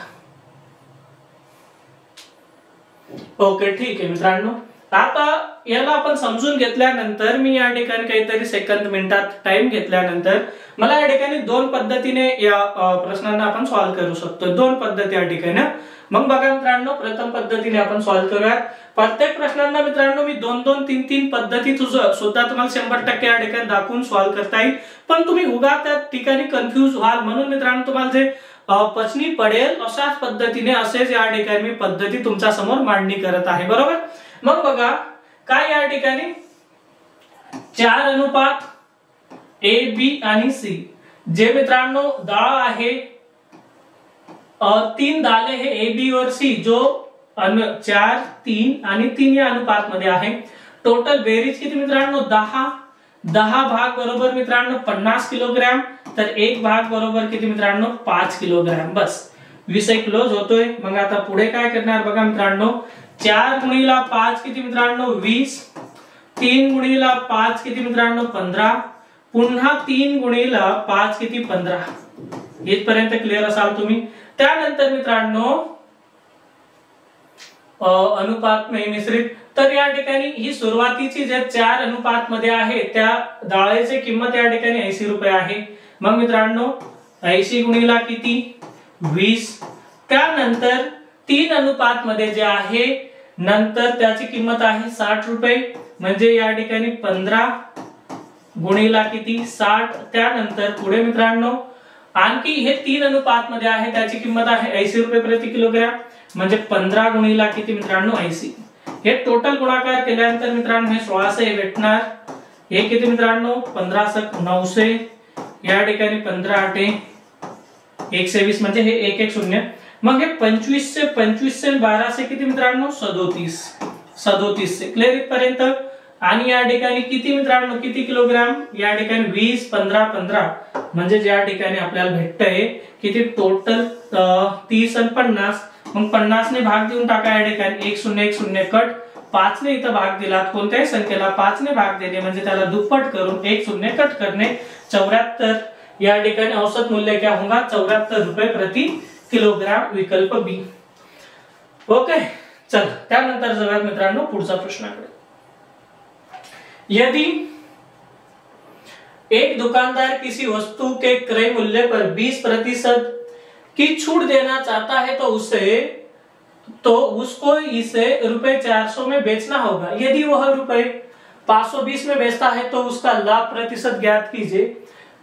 ओके ठीक आहे मित्रांनो. आता याला आपण समजून घेतल्यानंतर मी या ठिकाणी काहीतरी सेकंद मिनिटात टाइम घेतल्यानंतर मला या ठिकाणी 2 पद्धतीने या प्रश्नांना आपण सॉल्व्ह करू शकतो. 2 पद्धती या ठिकाणी. मग बघा मित्रांनो प्रथम पद्धतीने आपण सॉल्व्ह करूयात. प्रत्येक प्रश्नांना मित्रांनो मी 2-2 3-3 पद्धती सुद्धा तुम्हाला 100% या ठिकाणी दाखवून सॉल्व्ह करता येईल. पण तुम्ही उगा त्या ठिकाणी कन्फ्युज व्हाल म्हणून मित्रांनो तुम्हाला जे पचनी पडेल अशाच पद्धतीने असेच या ठिकाणी मी पद्धती तुमच्या समोर मांडणी करत आहे बरोबर. मग बघा काय या ठिकाणी 4:1 ए बी आणि सी जे मित्रांनो डाळ आहे 3 दाले है ए बी और सी जो 4 3 आणि 3 या अनुपात मध्ये आहे. टोटल बेरीज किती मित्रांनो 10 भाग बरोबर मित्रांनो 50 किलोग्राम तर 1 भाग बरोबर किती मित्रांनो 5 किलोग्राम. बस विषय क्लोज होतोय. मग आता पुढे काय करणार बघा मित्रांनो 4 गुणिला 5 किती मित्रांनो 20 3 गुणिला 5 किती मित्रांनो 15 पुन्हा 3 गुणिला 5 किती 15. इथपर्यंत क्लिअर असाल तुम्ही. त्यानंतर मित्रांनो अनुपात में मिश्रित तर या ठिकाणी ही सुरुवातीची जे 4:1 मध्ये आहे त्या डाळीची किंमत या ठिकाणी 80 रुपये आहे. मग मित्रांनो 80 गुणिला किती 20 त्यानंतर 3:1 मध्ये जे आहे नंतर त्याची किंमत आहे 60 रुपये म्हणजे या ठिकाणी 15 गुणिला किती 60 त्यानंतर पुढे मित्रांनो आणखी हे 3:1 मध्ये आहे त्याची किंमत आहे 80 रुपये प्रति किलोग्राम म्हणजे 15 गुणिला किती मित्रांनो 80. हे टोटल गुणाकार केल्यानंतर मित्रांनो हे 1600 भेटणार. हे किती मित्रांनो 15 900 या ठिकाणी 15 8 120 म्हणजे हे 110. मग हे 25 से 12 से किती मित्रांनो 37 से क्लिअर इथपर्यंत. आणि या ठिकाणी किती मित्रांनो किती किलोग्राम या ठिकाणी 20 15 15 म्हणजे ज्या ठिकाणी आपल्याला भेटतंय किती टोटल 30 आणि 50. मग 50 ने भाग देऊन टाका या ठिकाणी 1010 कट 5 ने इथं भाग दिला कोणत्याही संख्येला 5 ने भाग देणे म्हणजे त्याला दुप्पट करून 10 कट करणे 74 या ठिकाणी औसत मूल्य क्या होगा 74 रुपये प्रति किलोग्राम विकल्प बी. ओके चल त्यानंतर जाऊया मित्रांनो पुढचा प्रश्नाकडे. यदि एक दुकानदार किसी वस्तु के क्रय मूल्य पर 20% की छूट देना चाहता है तो उसको इसे रुपए 400 में बेचना होगा. यदि वह रुपए 520 में बेचता है तो उसका लाभ प्रतिशत ज्ञात कीजिए.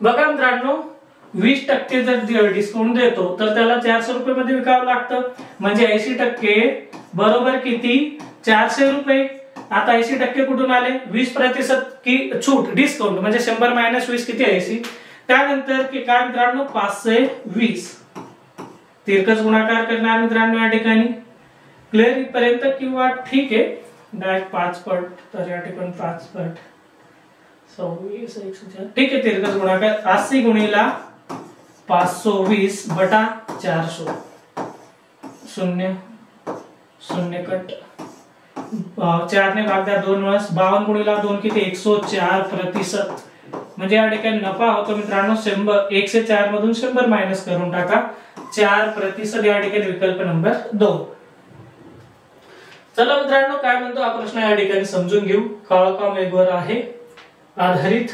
बघा मित्रांनो 20% जर डिस्काउंट देतो तर त्याला 400 रुपये मध्ये विकावं लागतं म्हणजे 80% बरोबर किती 400 रुपये. आता 80% कुठून आले 20% की छूट डिस्काउंट म्हणजे 100 - 20 किती 80. त्यानंतर की काय मित्रांनो 520 तिरकस गुणाकार करणार मित्रांनो या ठिकाणी क्लिअर इथपर्यंत किंवा ठीक आहे डायरेक्ट 5 पट तर या ठिकाणी 5 पट 26 104 ठीक आहे. तिरकस गुणाकार 80 गुणिला 520 बटा 400 0 0 कट 4 ने भाग द्या 2 वेळेस 52 गुणिला 2 किती 104% म्हणजे या ठिकाणी नफा होतो मित्रांनो 100 104 मधून 100 मायनस करून टाका 4% या ठिकाणी विकल्प नंबर 2। चला मित्रांनो, काय म्हणतो हा प्रश्न या ठिकाणी समजून घेऊ। काम एकवर आहे आधारित।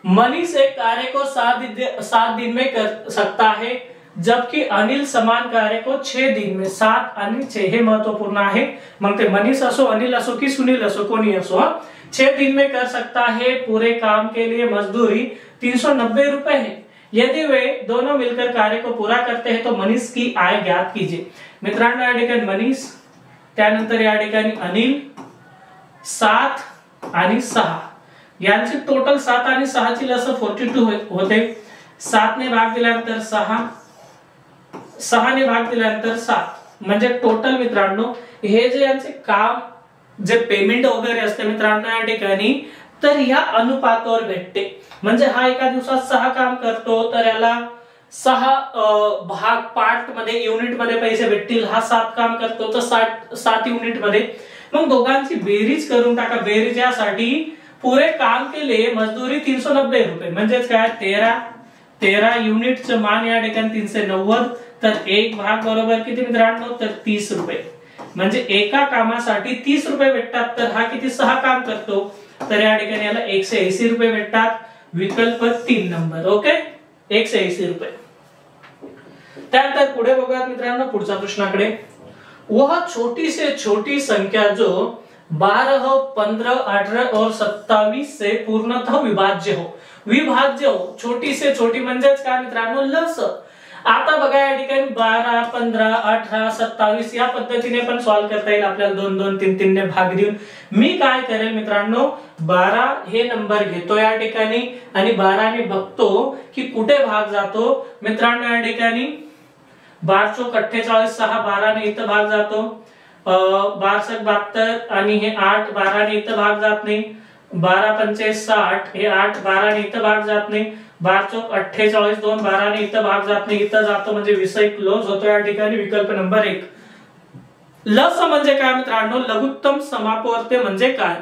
मनीष एक कार्य को 7 दिन में कर सकता है, जबकि अनिल समान कार्य को 6 दिन में। 7 आणि 6 हे महत्वपूर्ण आहे। मग ते मनीष असो, अनिल असो की सुनील असो, कोणी असो, 6 दिन में कर सकता है। पूरे काम के लिए मजदूरी 390 रुपए है। यदि वे दोनों मिलकर कार्य को पूरा करते हैं तो मनीष की आय ज्ञात कीजिए। मित्रांनो, या ठिकाणी मनीष, त्यानंतर या ठिकाणी अनिल, 7 आणि 6 यांची टोटल 7 आणि 6 ची लस 42 होते। 7 ने भाग दिल्यानंतर 6, 6 ने भाग दिल्यानंतर 7, म्हणजे टोटल मित्रांनो हे जे यांचे काम, जे पेमेंट वगैरे असते मित्रांनो या ठिकाणी, तर या अनुपातावर भेटते। म्हणजे हा एका दिवसात 6 काम करतो तर याला 6 भाग पार्ट मध्ये, युनिट मध्ये पैसे भेटतील। हा 7 काम करतो तर 7 युनिट मध्ये। मग दोघांची बेरीज करून टाका। बेरीज यासाठी पूरे काम के लिए मजदूरी 390 रुपये, म्हणजे काय 13 युनिटचं मान या ठिकाणी 390, तर एक भाग बरोबर किती मित्रांनो, तर 30 रुपये। म्हणजे एका कामासाठी 30 रुपये भेटतात। तर हा किती 6 काम करतो, तर या ठिकाणी याला 180 रुपये भेटतात। विकल्प 3 नंबर। ओके, 180 रुपये। त्यानंतर पुढे बघूयात मित्रांनो पुढच्या प्रश्नाकडे। वह छोटी से छोटी संख्या जो 12, 15, 18 और 27 से पूर्णतः विभाज्य हो। विभाज्य हो, छोटी से छोटी म्हणजेच काय मित्रांनो, लस। आता बघा या ठिकाणी 12, 15, 18, 27 या पद्धतीने पण सॉल्व्ह करता येईल आपल्याला। 2, 2, 3, 3 ने भाग देऊन। मी काय करेल मित्रांनो, 12 हे नंबर घेतो या ठिकाणी आणि 12 ने बघतो की कुठे भाग जातो। मित्रांनो या ठिकाणी 12 चौक 48, 6 12 ने इथं भाग जातो। 12 सक 72 आणि हे 8 12 ने इथं भाग जात नाही। 12 पंचे 60 हे 8 12 ने इथं भाग जात नाही। 12 चौक 48, 2 12 ने इथं भाग जात नाही, इथं जातो, म्हणजे विषय क्लोज होतो या ठिकाणी। विकल्प नंबर 1। लस म्हणजे काय मित्रांनो, लघुत्तम समापवर्ती म्हणजे काय,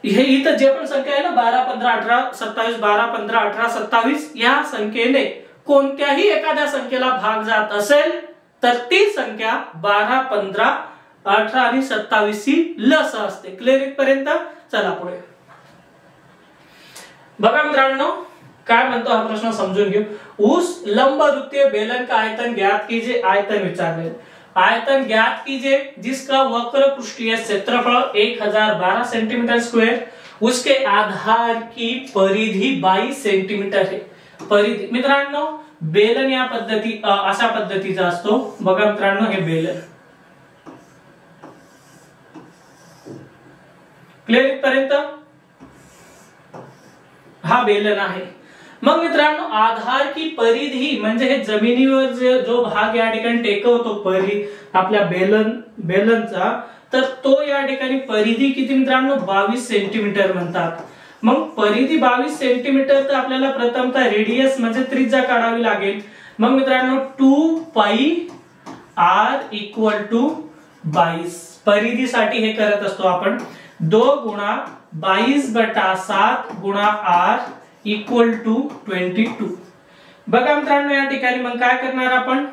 हे इथं जे पण संख्या आहे ना 12, 15, 18, 27, 12, 15, 18, 27 या संख्येने कोणत्याही एखाद्या संख्येला भाग जात असेल तर ती संख्या 12, 15, 18 आणि 27 ही लस असते। क्लिअर इथपर्यंत? चला पुढे बघा मित्रांनो, काय म्हणतो हा प्रश्न समजून घेऊ। उस लंबवृत्तीय बेलन का आयतन ज्ञात कीजिए। आयतन विचारले, आयतन ज्ञात कीजिए जिसका वक्र पृष्ठीय क्षेत्रफल 1012 सेंटीमीटर स्क्वायर, उसके आधार की परिधि 22 सेंटीमीटर है। परिधि मित्रांनो, बेलन या पद्धती अशा पद्धतीचा असतो। बघा मित्रांनो, हे बेलन। क्लिअर इथपर्यंत? हा बेलन आहे। मग मित्रांनो, आधार की परिधि म्हणजे हे जमिनीवर जो भाग या ठिकाणी टेकवतो आपल्या बेलनचा, तर तो या ठिकाणी परिधि किती मित्रांनो, 22 सेंटीमीटर म्हणतात। मग परिधि 22 सेंटीमीटर, तर आपल्याला प्रथमतः रेडियस म्हणजे त्रिज्या काढावी लागेल। मग मित्रांनो 2 पाई r = 22 परिधीसाठी हे करत असतो आपण। 2 गुणा 22/7 गुणा r = 22। बघा मित्रांनो या ठिकाणी मग काय करणार आपण,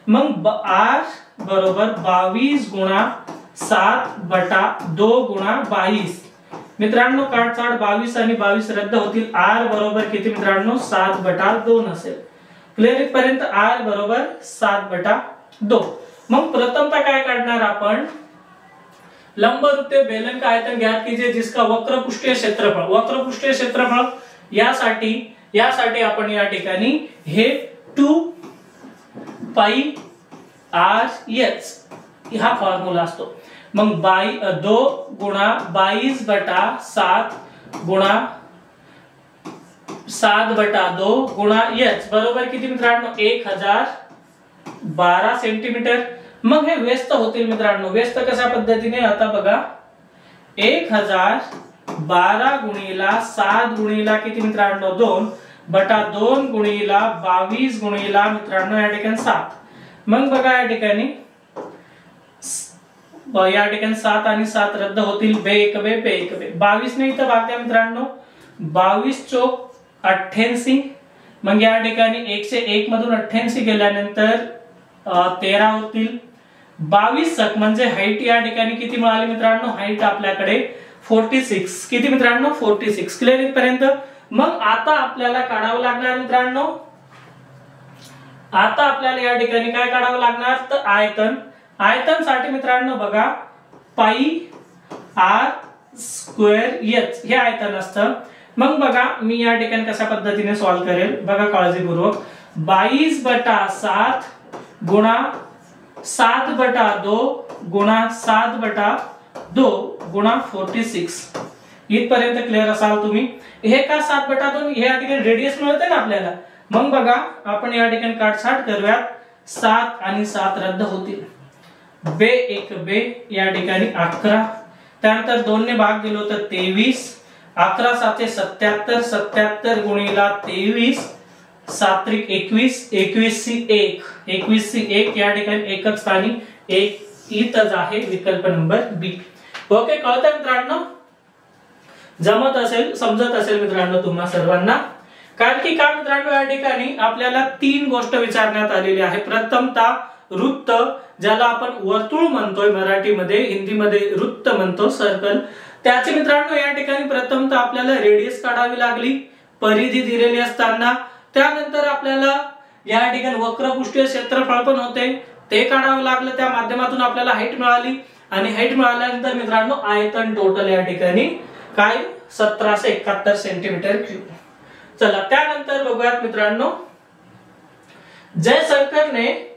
मग r बरोबर 22 गुणा 7/2 गुणा 22। मित्रांनो काटछाट 22 आणि 22 रद्द होतील। r बरोबर किती मित्रांनो, 7/2 असेल। क्लिअर इथपर्यंत? r बरोबर 7/2। मग प्रथमतः काय काढणार आपण, लंबवृत्तीय बेलन का आयतन ज्ञात कीजिए जिसका वक्र पृष्ठीय क्षेत्रफळ। वक्र पृष्ठीय क्षेत्रफळ यासाठी आपण या ठिकाणी हे 2 पाई r h हा फॉर्म्युला असतो। मग 2 गुणा 22/7 गुणा 7/2 गुणा h बरोबर किती मित्रांनो, 1012 सेंटीमीटर। मग हे व्यस्त होतील मित्रांनो। व्यस्त कशा पद्धतीने, आता बघा 1012 गुणिला 7 गुणिला किती मित्रांनो, 2/2 गुणिला 22 गुणिला मित्रांनो या ठिकाणी 7। मग बघा या ठिकाणी 7 आणि 7 रद्द होतील। बे 22 ने इथं भाग द्या मित्रांनो। 22 चौक 88 मग या ठिकाणी 101 मधून 88 गेल्यानंतर 13 होतील. 22 सक म्हणजे हाईट या ठिकाणी किती मिळाली मित्रांनो, हाईट आपल्याकडे 46. किती मित्रांनो, 46. क्लिअर इथपर्यंत. मग आता आपल्याला काढावं लागणार मित्रांनो, आता आपल्याला या ठिकाणी काय काढावं लागणार, तर आयतन. आयतन साठी मित्रांनो बघा पाई आर स्क्वेअर एच हे आयतन असतं. मग बघा मी या ठिकाणी कशा पद्धतीने सॉल्व्ह करेल बघा काळजीपूर्वक. 22/7 गुणा 7/2 गुणा 7/2 गुणा 46. इथपर्यंत क्लिअर असाल तुम्ही. हे का 7/2, हे या ठिकाणी रेडियस मिळते ना आपल्याला. मग बघा आपण या ठिकाणी काटछाट करूयात. 7 आणि 7 रद्द होतील. बे 1 बे या ठिकाणी 11. त्यानंतर 2 ने भाग दिलो तर 23. 11 7 77. 77 गुणिला 23. 7 21. 21 या ठिकाणी एकक स्थानी 1 इथंच आहे. विकल्प नंबर बी. ओके, कळतंय मित्रांनो, जमत असेल, समजत असेल मित्रांनो तुम्हा सर्वांना. कारण की काय मित्रांनो या ठिकाणी आपल्याला 3 गोष्ट विचारण्यात आलेली आहे. प्रथमतः वृत्त, ज्याला आपण वर्तुळ म्हणतोय मराठीमध्ये, हिंदीमध्ये वृत्त म्हणतो, सर्कल. त्याचे मित्रांनो या ठिकाणी प्रथमतः आपल्याला रेडियस काढावी लागली परिधी दिलेली असताना. त्यानंतर आपल्याला या ठिकाणी वक्रपृष्ठीय क्षेत्रफळ पण होते, ते काढावं लागलं. त्या माध्यमातून आपल्याला हाईट मिळाली आणि हाईट मिळाल्यानंतर मित्रांनो आयतन टोटल या ठिकाणी काय 1771 सेंटीमीटर क्यूब. चला त्यानंतर बघूयात मित्रांनो. जयशंकर ने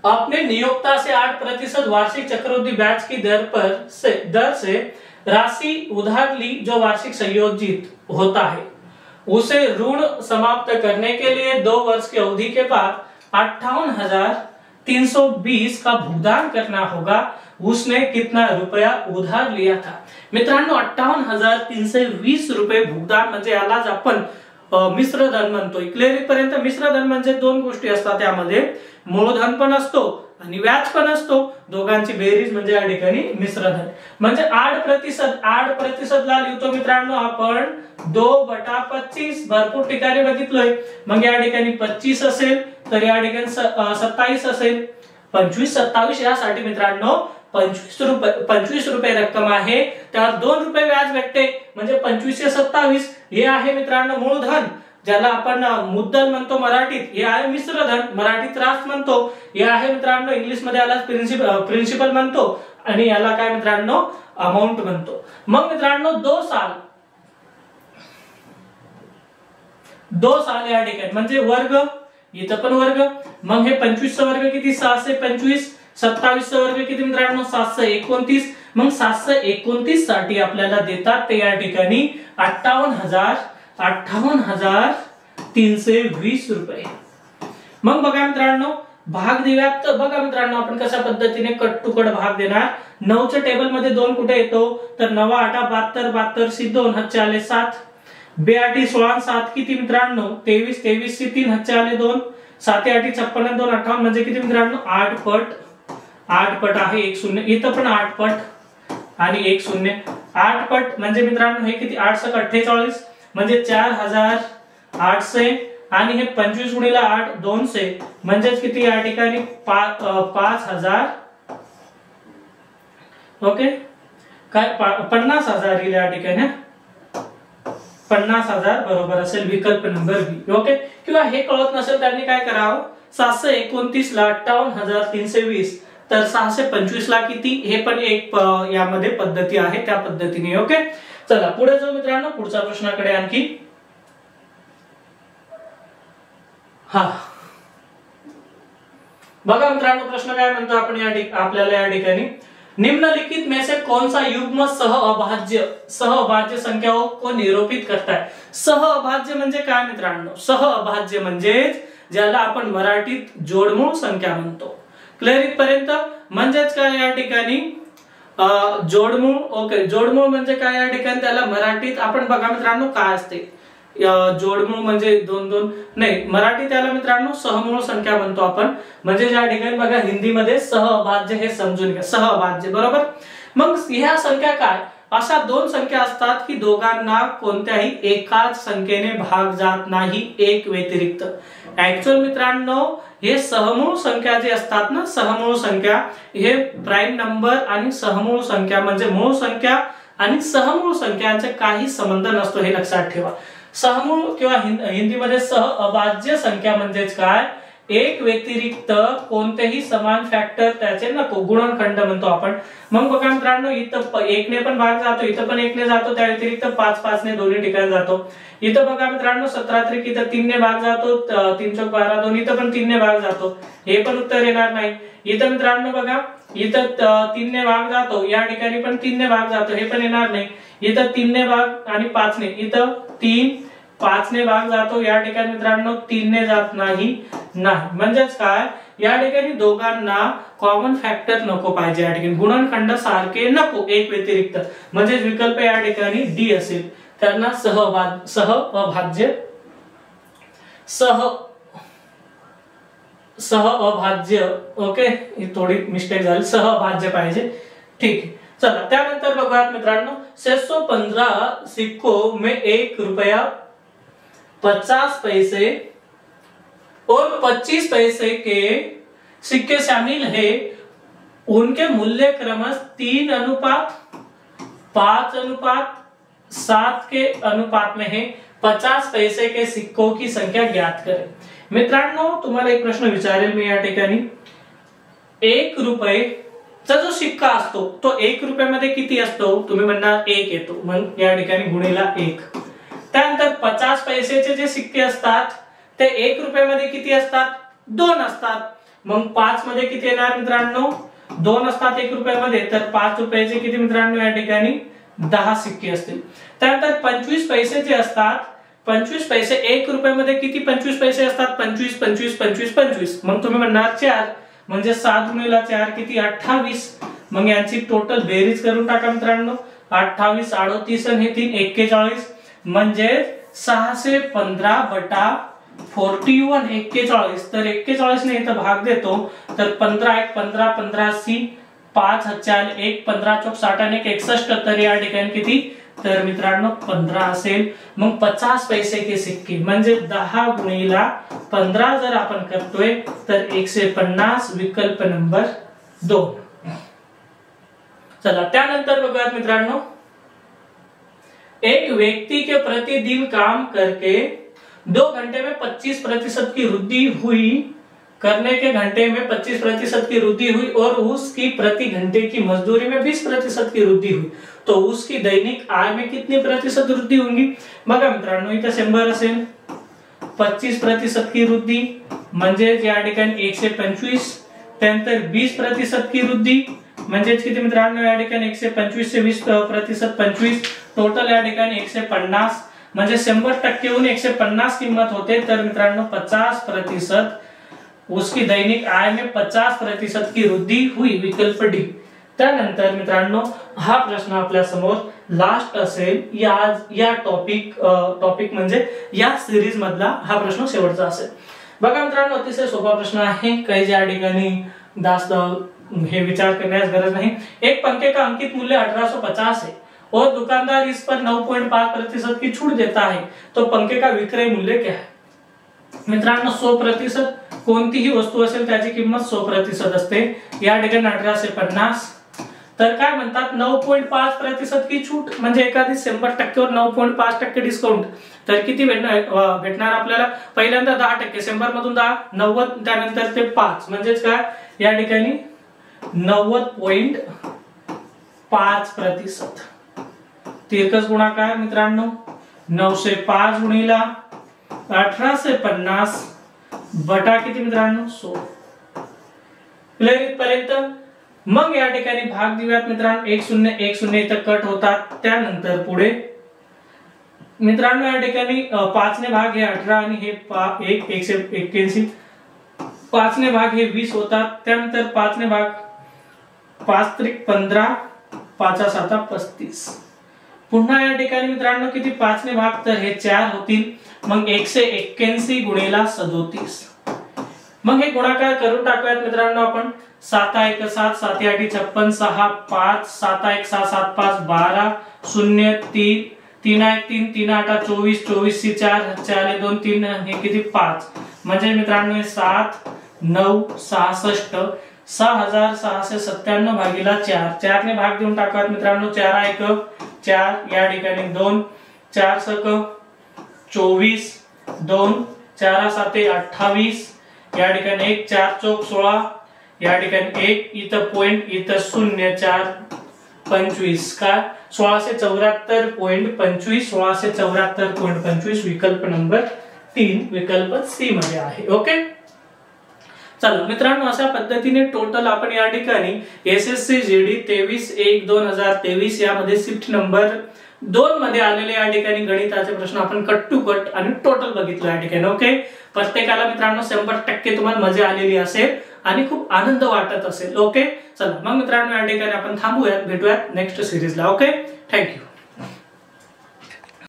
अपने नियोक्ता से 8% वार्षिक चक्रवृद्धि ब्याज की दर से राशि उधार ली जो वार्षिक संयोजित होता है, उसे ऋण समाप्त करने के लिए 2 वर्ष की अवधि के बाद 58,320 का भुगतान करना होगा. उसने कितना रुपया उधार लिया था. मित्रांनो 58,320 रुपये भुगतान म्हणजे यालाच आपण मिश्रधन म्हणतोय. क्लिअर इथपर्यंत. मिश्रधन म्हणजे 2 गोष्टी असतात, त्यामध्ये मूलधन पण असतो आणि व्याज पण असतो, दोघांची बेरीज म्हणजे या ठिकाणी मिश्रधन. म्हणजे 8% ला लिहितो मित्रांनो आपण 2/25. भरपूर ठिकाणी बघितलोय. मग या ठिकाणी 25 असेल तर या ठिकाणी 27 असेल. 25 27 यासाठी मित्रांनो 25 रुपये रक्कम आहे, त्यावर 2 रुपये व्याज भेटते. म्हणजे 25 - 27 हे आहे मित्रांनो मूलधन, ज्याला आपण मुद्दल म्हणतो मराठीत. हे आहे मिश्रधन, मराठीत रास्त म्हणतो. हे आहे मित्रांनो इंग्लिश मध्ये याला प्रिन्सिपल म्हणतो आणि याला काय मित्रांनो अमाउंट म्हणतो. मग मित्रांनो 2 साल या ठिकाणी म्हणजे वर्ग, इथं पण वर्ग. मग हे 25 चा वर्ग किती 625. 27 चा वर्ग किती मित्रांनो 729. मग 729 साठी आपल्याला देतात ते या ठिकाणी 58,320 रुपये. मग बघा मित्रांनो भाग दिव्यात बघा मित्रांनो आपण कशा पद्धतीने कट टू कट भाग देणार. 9च्या टेबल मध्ये 2 कुठे येतो तर 9 8 72 72 सी 2 हातचे आले 7. 2 8 16 7 किती मित्रांनो 23 23 सी 3 हातचे आले 2. 7 8 56 2 58 म्हणजे किती मित्रांनो 8 पट. 8 पट आहे 1 0. इथं पण 8 पट आणि 1 0. 8 पट म्हणजे मित्रांनो हे किती 8 × 48 म्हणजे 4800 आणि हे 25 × 8 200 म्हणजे किती या ठिकाणी 5000. ओके काय 50,000 या ठिकाणी 50,000 बरोबर असेल. विकल्प नंबर बी. ओके. किंवा हे कळत नसेल त्यांनी काय करावं 729 ला 58,320 तर 625 ला किती हे पण एक यामध्ये पद्धती आहे त्या पद्धतीने. ओके चला पुढे जाऊ मित्रांनो पुढच्या प्रश्नाकडे आणखी. हा बघा मित्रांनो प्रश्न काय म्हणतो आपण आपल्याला या ठिकाणी निम्नलिखित में से कौन सा युग्म सहअभाज्य संख्याओं को निरूपित करता है. सहअभाज्य म्हणजे काय मित्रांनो सहअभाज्य म्हणजे ज्याला आपण मराठीत जोडमूळ संख्या म्हणतो. क्लिअर इथपर्यंत. म्हणजेच काय या ठिकाणी जोडमूळ. ओके जोडमूळ म्हणजे काय या ठिकाणी त्याला मराठीत आपण बघा मित्रांनो काय असते जोडमूळ म्हणजे 2 2 नाही मराठी त्याला मित्रांनो सहमूळ संख्या म्हणतो आपण. म्हणजे ज्या ठिकाणी बघा हिंदीमध्ये सहअभाज्य हे समजून घ्या सहअभाज्य बरोबर. मग ह्या संख्या काय अशा दोन संख्या असतात की दोघांना कोणत्याही एकाच संख्येने भाग जात नाही एक व्यतिरिक्त. ऍक्च्युअल मित्रांनो हे सहमूळ संख्या जे असतात ना, सहमूळ संख्या हे प्राईम नंबर आणि सहमूळ संख्या म्हणजे मूळ संख्या आणि सहमूळ संख्यांचे काही संबंध नसतो, हे लक्षात ठेवा. सहमूळ किंवा हिंदीमध्ये सह अभाज्य संख्या म्हणजेच काय, एक व्यतिरिक्त कोणतेही समान फॅक्टर त्याचे नको, गुणनखंड म्हणतो आपण. मग बघा मित्रांनो इथं एकने पण भाग जातो, इथं पण एकने जातो, त्या व्यतिरिक्त 5 ने दोन्ही ठिकाणी जातो. इथं बघा मित्रांनो 17 त्रिक इथं 3 ने भाग जातो, 3 चौक 12 2, इथं पण 3 ने भाग जातो, हे पण उत्तर येणार नाही. इथं मित्रांनो बघा इथं 3 ने भाग जातो, या ठिकाणी पण 3 ने भाग जातो, हे पण येणार नाही. इथं 3 ने भाग आणि 5 ने, इथं 3 5 ने भाग जातो, या ठिकाणी मित्रांनो 3 ने जात नाही. म्हणजेच काय, या ठिकाणी दोघांना कॉमन फॅक्टर नको पाहिजे, या ठिकाणी गुणनखंड सारखे नको एक व्यतिरिक्त, म्हणजे विकल्प या ठिकाणी डी असेल. त्यांना सहअभाज्य ओके, ही थोडी मिस्टेक झाली, सहअभाज्य पाहिजे. ठीक आहे, चला त्यानंतर बघूयात मित्रांनो 615 सिक्कों में 1 रुपया 50 पैसे और 25 पैसे के सिक्के शामिल है, उनके मूल्य क्रमश 3:5:7 के अनुपात में है. 50 पैसे के सिक्कों की संख्या ज्ञात करें. मित्रांनो तुम्हाला एक प्रश्न विचारेल मी या ठिकाणी, 1 रुपयाचा जो सिक्का असतो तो 1 रुपयामध्ये किती असतो, तुम्ही म्हणणार 1 येतो, मग या ठिकाणी गुणिला 1. त्यानंतर 50 पैसेचे जे सिक्के असतात ते 1 रुपयामध्ये किती असतात, 2 असतात. मग 5 मध्ये किती येणार मित्रांनो, 2 असतात 1 रुपयामध्ये, तर 5 रुपयाचे किती मित्रांनो या ठिकाणी 10 सिक्के असतील. त्यानंतर 25 पैसे जे असतात, 25 पैसे 1 रुपयामध्ये किती 25 पैसे असतात, 25 25 25 25. मग तुम्ही म्हणणार 4, म्हणजे 7 गुणिला 4 किती 28. मग यांची टोटल बेरीज करून टाका मित्रांनो, 28 38 आणि हे 3 41, म्हणजे 615/41 41. तर 41 ने इथं भाग देतो, तर 15 1 15 15 सी 5 4 1 15 चौक 60 आणि 61, तर या ठिकाणी किती, तर मित्रांनो 15 असेल. मग 50 पैसे के सिक्के म्हणजे 10 गुणिला 15 जर आपण करतोय तर 150, विकल्प नंबर 2. चला त्यानंतर बघूयात मित्रांनो, एक व्यक्ति के प्रतिदिन काम करके 2 घंटे में 25% की वृद्धि हुई, करने के घंटे में 25% की वृद्धि हुई और उसकी प्रति घंटे की मजदूरी में 20% की वृद्धि हुई, तो उसकी दैनिक आय में कितनी प्रतिशत वृद्धि होगी. बघा मित्रांनो इथं 100 असेल, 25% की वृद्धि म्हणजे या ठिकाणी 125, त्यानंतर 20% की वृद्धि म्हणजे किती मित्रांनो या ठिकाणी 125 से 20% 25, टोटल या ठिकाणी 150, म्हणजे 100% 150 किंमत होते, तर मित्रांनो 50%, उसकी दैनिक आय में 50% की वृद्धि हुई, विकल्प डी. त्यानंतर मित्रांनो हा प्रश्न आपल्या समोर लास्ट असेल, या टॉपिक म्हणजे या सिरीज मधला हा प्रश्न शेवटचा असेल. बघा मित्रांनो अतिशय सोपा प्रश्न आहे, काही या ठिकाणी जास्त हे विचार करण्यास गरज नहीं. एक पंखे का अंकित मूल्य 1850 है और दुकानदार इस पर 9.5% की छूट देता है, तो पंखे का विक्रय मूल्य क्या है. मित्रांनो 100%, कोणतीही वस्तू असेल त्याची किंमत 100% असते. या ठिकाणी 1850, तर काय म्हणतात 9.5% की छूट म्हणजे एखादी 100% वर 9.5% डिस्काउंट, तर किती भेटणार आपल्याला, पहिल्यांदा 10%, 100 मधून 10 90, त्यानंतर ते 5 म्हणजेच काय या ठिकाणी 90.5%. तिरकस गुणाकार मित्रांनो 905 गुणिला 1850 बटा किती मित्रांनो 100. क्लिअर इथपर्यंत. मग या ठिकाणी भाग देऊयात मित्रांनो, 1 0 1 0 इथं कट होतात. त्यानंतर पुढे मित्रांनो या ठिकाणी 5 ने भाग हे 18 आणि हे 1 181, 5 ने भाग हे 20 होतात. त्यानंतर 5 ने भाग 5 त्रिक 15, 5 7 35. पुन्हा या ठिकाणी मित्रांनो किती 5 ने भाग, तर हे 4 होतील. मग 181 गुणिला 37. मग हे गुणाकार करून टाकूयात मित्रांनो आपण, 7 1 7 7 8 56 6 5 7 1 6 7 5 12 0 3 3 1 3 3 8 24 24 4 4 2 3 हे किती 5 म्हणजे मित्रांनो 7 9 66 6697 भागीला 4 4 ने भाग देऊन टाकूयात मित्रांनो 4 1 4 या ठिकाणी 2 4 सक 24 2 4 7 28 या ठिकाणी 1 4 चौक 16 या ठिकाणी 1 इथं पॉइंट इथं 0 4 25 का 1674.25 1674.25 विकल्प नंबर 3 विकल्प सी मध्ये आहे. ओके चला मित्रांनो अशा पद्धतीने टोटल आपण या ठिकाणी एसएससी जीडी 23/1/2023 यामध्ये शिफ्ट नंबर 2 मध्ये आलेले या ठिकाणी गणिताचे प्रश्न आपण कट टू कट आणि टोटल बघितलं या ठिकाणी. ओके प्रत्येकाला मित्रांनो 100% तुम्हाला मजा आलेली असेल आणि खूप आनंद वाटत असेल. ओके चला मग मित्रांनो या ठिकाणी आपण थांबूयात, भेटूयात नेक्स्ट सिरीजला. Okay thank you.